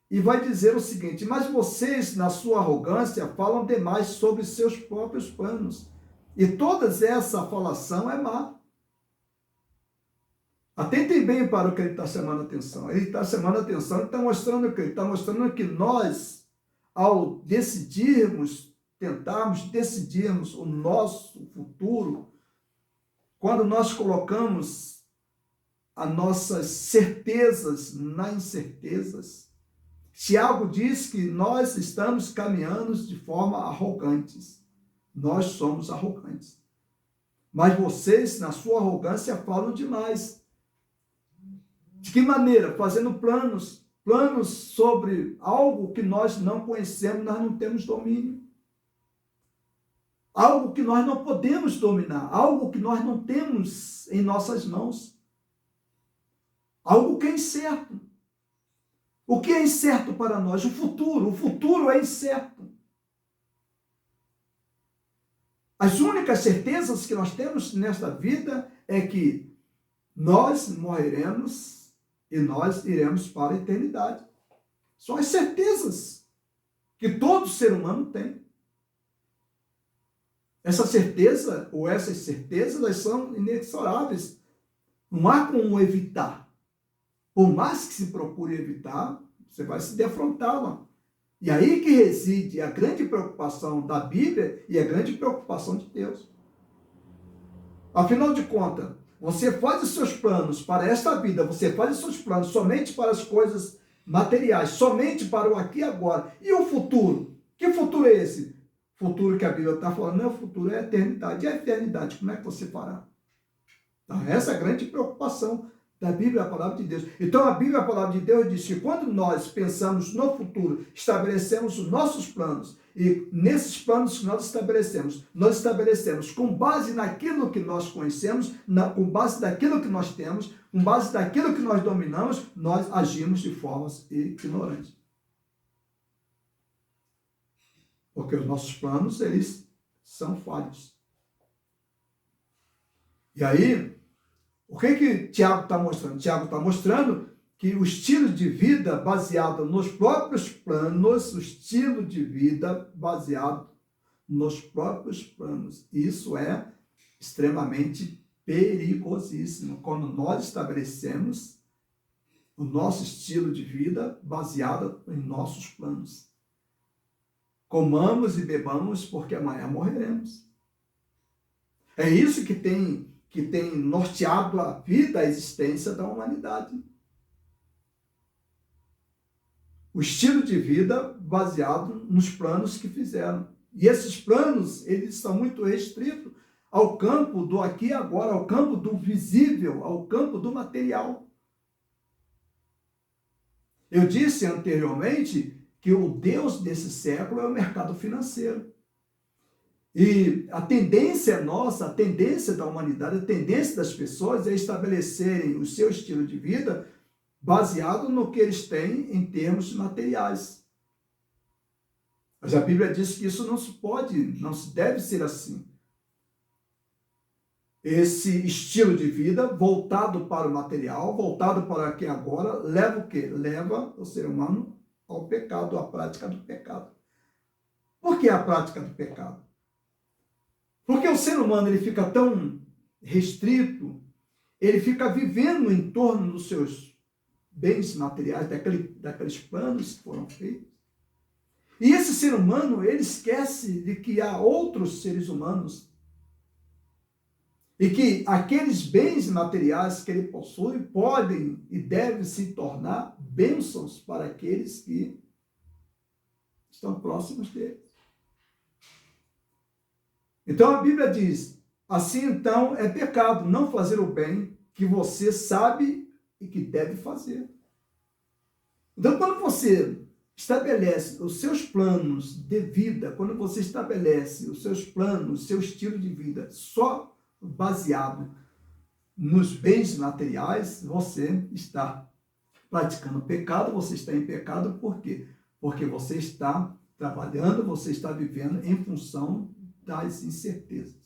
e vai dizer o seguinte: mas vocês, na sua arrogância, falam demais sobre seus próprios planos. E toda essa falação é má. Atentem bem para o que ele está chamando a atenção. Ele está chamando a atenção, ele está mostrando o que? Ele está mostrando que nós, ao tentarmos decidirmos o nosso futuro, quando nós colocamos as nossas certezas nas incertezas, Tiago diz que nós estamos caminhando de forma arrogantes. Nós somos arrogantes. Mas vocês, na sua arrogância, falam demais. De que maneira? Fazendo planos sobre algo que nós não conhecemos, nós não temos domínio. Algo que nós não podemos dominar, algo que nós não temos em nossas mãos. Algo que é incerto. O que é incerto para nós? O futuro é incerto. As únicas certezas que nós temos nesta vida é que nós morreremos e nós iremos para a eternidade. São as certezas que todo ser humano tem. Essa certeza, ou essas certezas, elas são inexoráveis. Não há como evitar. Por mais que se procure evitar, você vai se defrontá-la. E aí que reside a grande preocupação da Bíblia e a grande preocupação de Deus. Afinal de contas, você faz os seus planos para esta vida, você faz os seus planos somente para as coisas materiais, somente para o aqui e agora. E o futuro? Que futuro é esse? Futuro que a Bíblia está falando, não é o futuro, é a eternidade. E a eternidade, como é que você fará? Então, essa é a grande preocupação da Bíblia, a palavra de Deus. Então, a Bíblia, a palavra de Deus, diz que quando nós pensamos no futuro, estabelecemos os nossos planos, e nesses planos que nós estabelecemos com base naquilo que nós conhecemos, com base naquilo que nós temos, com base naquilo que nós dominamos, nós agimos de formas ignorantes. Porque os nossos planos, eles são falhos. E aí, o que Tiago está mostrando? Tiago está mostrando que o estilo de vida baseado nos próprios planos, isso é extremamente perigosíssimo. Quando nós estabelecemos o nosso estilo de vida baseado em nossos planos. Comamos e bebamos, porque amanhã morreremos. É isso que tem norteado a vida, a existência da humanidade. O estilo de vida baseado nos planos que fizeram. E esses planos, eles são muito restritos ao campo do aqui e agora, ao campo do visível, ao campo do material. Eu disse anteriormente que o Deus desse século é o mercado financeiro. E a tendência nossa, a tendência da humanidade, a tendência das pessoas é estabelecerem o seu estilo de vida baseado no que eles têm em termos materiais. Mas a Bíblia diz que isso não se deve ser assim. Esse estilo de vida voltado para o material, voltado para aqui e agora, leva o quê? Leva o ser humano ao pecado, à prática do pecado. Por que a prática do pecado? Porque o ser humano ele fica tão restrito, ele fica vivendo em torno dos seus bens materiais, daqueles planos que foram feitos. E esse ser humano, ele esquece de que há outros seres humanos e que aqueles bens materiais que ele possui podem e devem se tornar bênçãos para aqueles que estão próximos dele. Então a Bíblia diz, assim então é pecado não fazer o bem que você sabe e que deve fazer. Então quando você estabelece os seus planos de vida, quando você estabelece os seus planos, seu estilo de vida só baseado nos bens materiais, você está praticando pecado, você está em pecado, por quê? Porque você está trabalhando, você está vivendo em função das incertezas.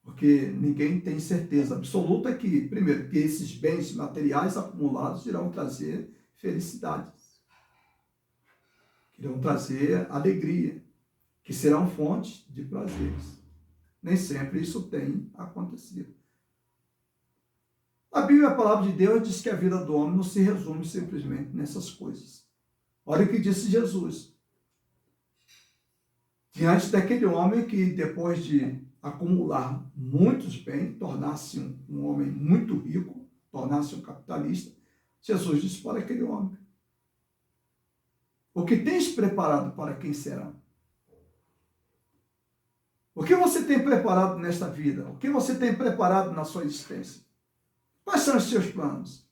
Porque ninguém tem certeza absoluta que, primeiro, que esses bens materiais acumulados irão trazer felicidades, irão trazer alegria, que serão fontes de prazeres. Nem sempre isso tem acontecido. A Bíblia, a palavra de Deus, diz que a vida do homem não se resume simplesmente nessas coisas. Olha o que disse Jesus. Diante daquele homem que, depois de acumular muitos bens, tornar-se um homem muito rico, tornar-se um capitalista, Jesus disse para aquele homem: o que tens preparado para quem será? O que você tem preparado nesta vida? O que você tem preparado na sua existência? Quais são os seus planos?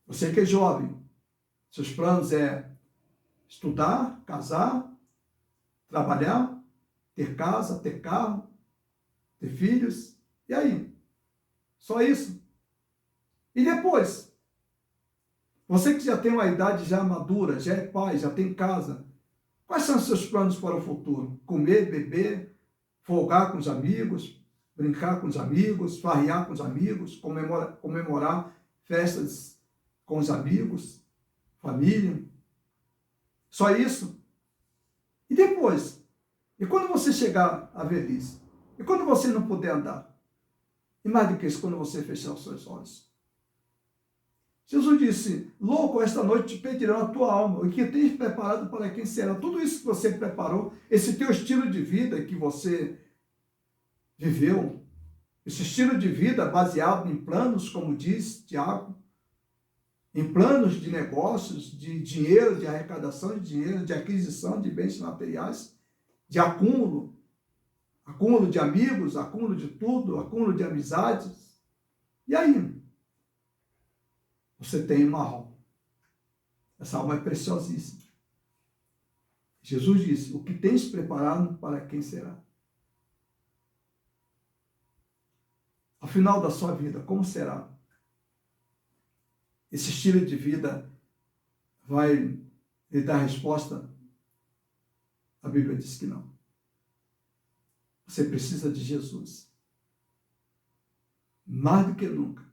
Você que é jovem, seus planos é estudar, casar, trabalhar, ter casa, ter carro, ter filhos, e aí? Só isso? E depois? Você que já tem uma idade já madura, já é pai, já tem casa, quais são os seus planos para o futuro? Comer, beber, folgar com os amigos, brincar com os amigos, farrear com os amigos, comemorar festas com os amigos, família? Só isso? E depois? E quando você chegar à velhice? E quando você não puder andar? E mais do que isso, quando você fechar os seus olhos? Jesus disse: louco, esta noite te pedirão a tua alma, o que tens preparado para quem será? Tudo isso que você preparou, esse teu estilo de vida que você viveu, esse estilo de vida baseado em planos, como diz Tiago, em planos de negócios, de dinheiro, de arrecadação de dinheiro, de aquisição de bens materiais, de acúmulo de amigos, acúmulo de tudo, acúmulo de amizades. E aí? Você tem uma alma. Essa alma é preciosíssima. Jesus disse: o que tens preparado para quem será? Ao final da sua vida, como será? Esse estilo de vida vai lhe dar resposta? A Bíblia diz que não. Você precisa de Jesus. Mais do que nunca.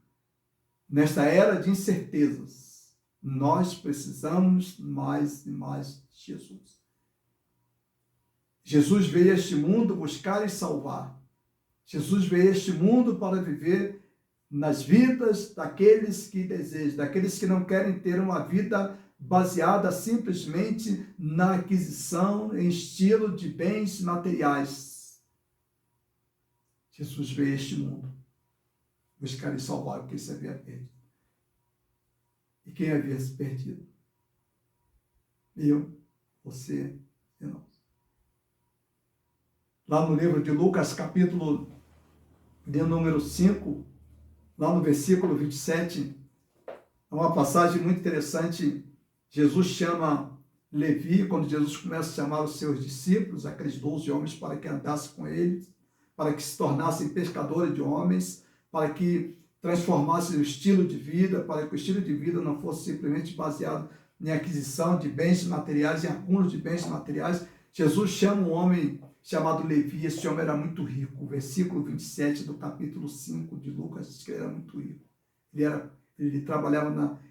Nesta era de incertezas, nós precisamos mais e mais de Jesus. Jesus veio a este mundo buscar e salvar. Jesus veio a este mundo para viver nas vidas daqueles que desejam, daqueles que não querem ter uma vida baseada simplesmente na aquisição em estilo de bens materiais. Jesus veio a este mundo buscar e salvar o que se havia perdido. E quem havia se perdido? Eu, você e nós. Lá no livro de Lucas, capítulo de número 5, lá no versículo 27, é uma passagem muito interessante. Jesus chama Levi, quando Jesus começa a chamar os seus discípulos, aqueles 12 homens, para que andassem com ele, para que se tornassem pescadores de homens, para que transformassem o estilo de vida, para que o estilo de vida não fosse simplesmente baseado em aquisição de bens materiais, em acúmulo de bens materiais. Jesus chama um homem chamado Levi. Esse homem era muito rico. O versículo 27 do capítulo 5 de Lucas diz que ele era muito rico. Ele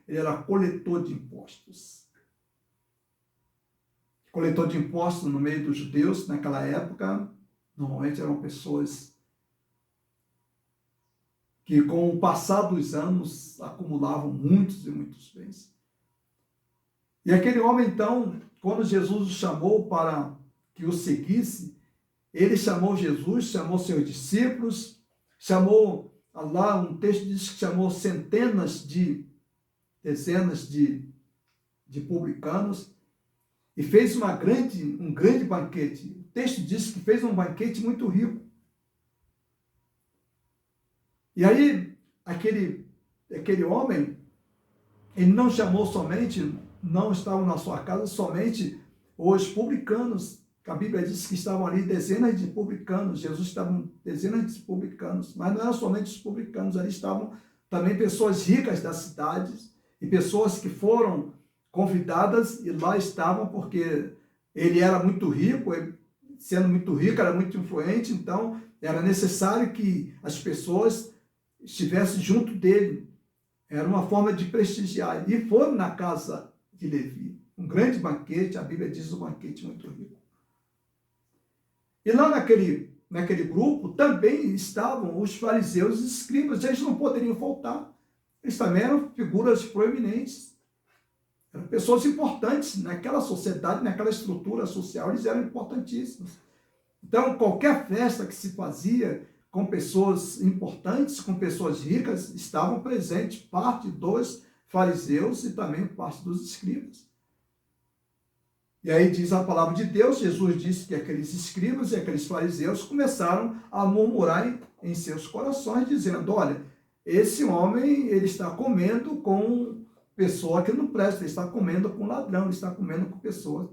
era coletor de impostos. Coletor de impostos no meio dos judeus, naquela época, normalmente eram pessoas que, com o passar dos anos, acumulavam muitos e muitos bens. E aquele homem, então, quando Jesus o chamou para que o seguisse, ele chamou Jesus, chamou seus discípulos, chamou, lá um texto diz que chamou dezenas de publicanos, e fez um grande banquete. O texto diz que fez um banquete muito rico. E aí, aquele homem, ele não chamou somente, não estavam na sua casa somente os publicanos, que a Bíblia diz que estavam ali dezenas de publicanos. Jesus estava com dezenas de publicanos, mas não eram somente os publicanos, ali estavam também pessoas ricas das cidades e pessoas que foram convidadas e lá estavam porque ele era muito rico, sendo muito rico, era muito influente, então era necessário que as pessoas estivessem junto dele. Era uma forma de prestigiar. E foram na casa de Levi. Um grande banquete, a Bíblia diz um banquete muito rico. E lá naquele grupo também estavam os fariseus e os escribas. Eles não poderiam faltar. Eles também eram figuras proeminentes. Eram pessoas importantes naquela sociedade, naquela estrutura social. Eles eram importantíssimos. Então, qualquer festa que se fazia com pessoas importantes, com pessoas ricas, estavam presentes parte dos fariseus e também parte dos escribas. E aí diz a palavra de Deus, Jesus disse que aqueles escribas e aqueles fariseus começaram a murmurar em seus corações, dizendo, olha, esse homem, ele está comendo com pessoa que não presta, ele está comendo com ladrão, ele está comendo com pessoa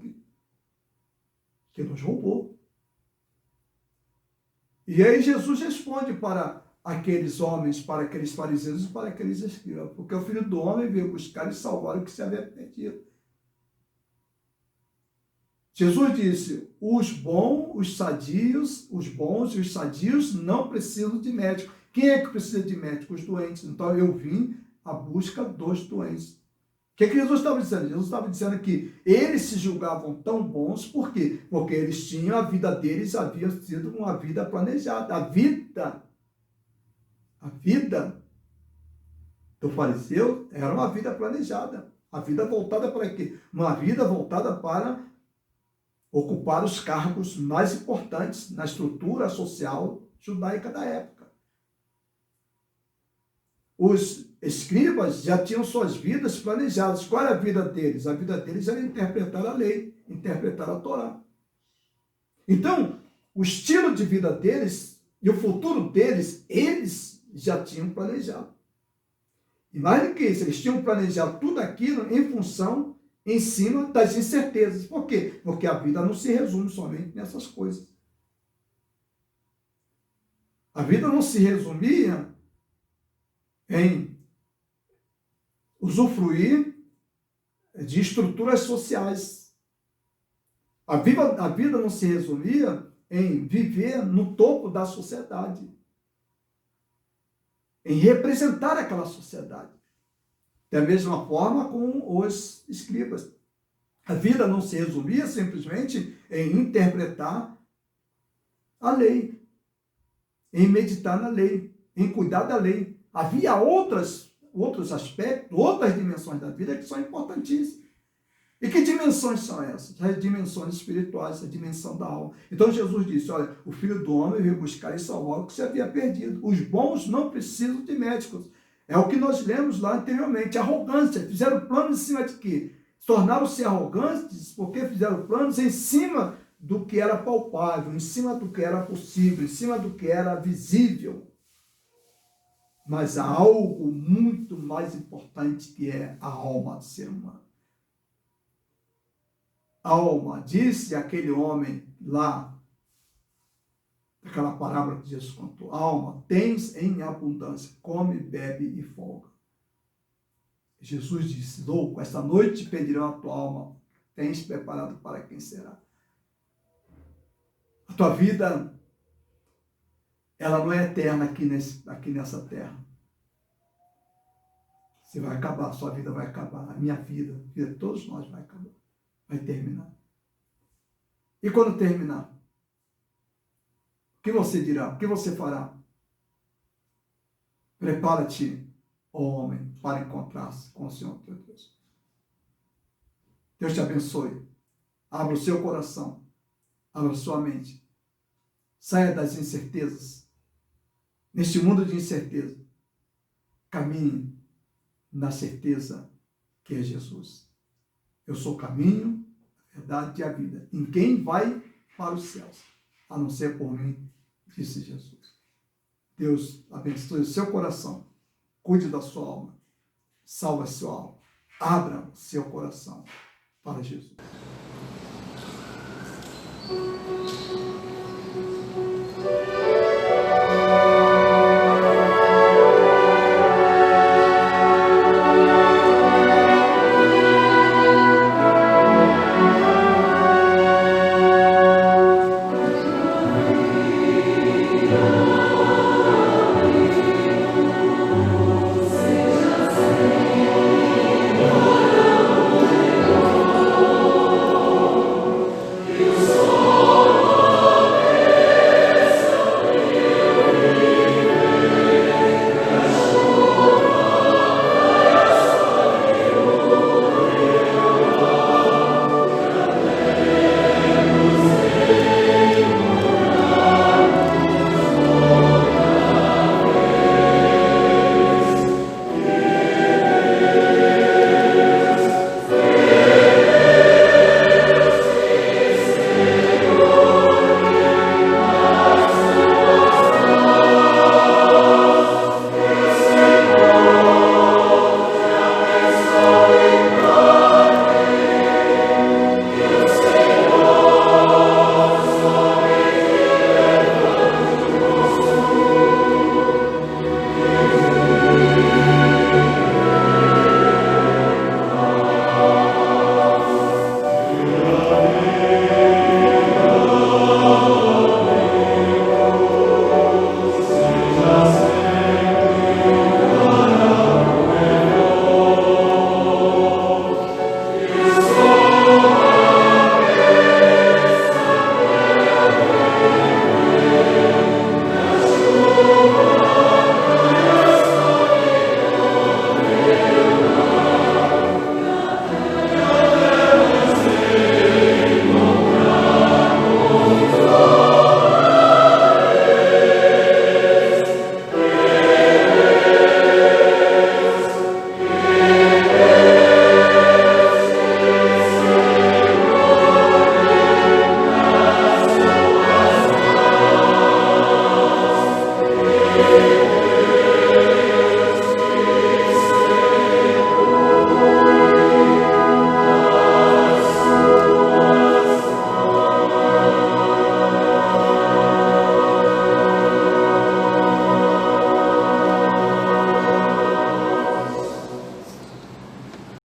que nos roubou. E aí Jesus responde para aqueles homens, para aqueles fariseus e para aqueles escribas, porque o Filho do Homem veio buscar e salvar o que se havia perdido. Jesus disse, os bons e os sadios não precisam de médico. Quem é que precisa de médico? Os doentes. Então eu vim à busca dos doentes. O que Jesus estava dizendo? Jesus estava dizendo que eles se julgavam tão bons, por quê? Porque eles tinham, a vida deles havia sido uma vida planejada. A vida do fariseu era uma vida planejada. A vida voltada para quê? Uma vida voltada para ocupar os cargos mais importantes na estrutura social judaica da época. Os escribas já tinham suas vidas planejadas. Qual era a vida deles? A vida deles era interpretar a lei, interpretar a Torá. Então, o estilo de vida deles e o futuro deles, eles já tinham planejado. E mais do que isso, eles tinham planejado tudo aquilo em função, em cima das incertezas. Por quê? Porque a vida não se resume somente nessas coisas. A vida não se resumia em usufruir de estruturas sociais. A vida não se resumia em viver no topo da sociedade, em representar aquela sociedade. Da mesma forma com os escribas. A vida não se resumia simplesmente em interpretar a lei, em meditar na lei, em cuidar da lei. Havia outros aspectos, outras dimensões da vida que são importantíssimas. E que dimensões são essas? As dimensões espirituais, a dimensão da alma. Então Jesus disse, olha, o Filho do Homem veio buscar e salvar o que se havia perdido. Os bons não precisam de médicos. É o que nós lemos lá anteriormente. Arrogância. Fizeram planos em cima de quê? Tornaram-se arrogantes porque fizeram planos em cima do que era palpável, em cima do que era possível, em cima do que era visível. Mas há algo muito mais importante que é a alma do ser humano. A alma, disse aquele homem lá, aquela parábola que Jesus contou, alma, tens em abundância, come, bebe e folga. Jesus disse, louco, esta noite te pedirão a tua alma, tens preparado para quem será. A tua vida, ela não é eterna aqui nessa terra. Você vai acabar, sua vida vai acabar, a minha vida, a vida de todos nós vai acabar, vai terminar. E quando terminar, o que você dirá? O que você fará? Prepara-te, ó homem, para encontrar-se com o Senhor teu Deus. Deus te abençoe. Abra o seu coração, abra a sua mente. Saia das incertezas. Neste mundo de incerteza, caminhe na certeza que é Jesus. Eu sou o caminho, a verdade e a vida. Ninguém vai para os céus, a não ser por mim, disse Jesus. Deus abençoe o seu coração, cuide da sua alma, salve a sua alma, abra o seu coração para Jesus.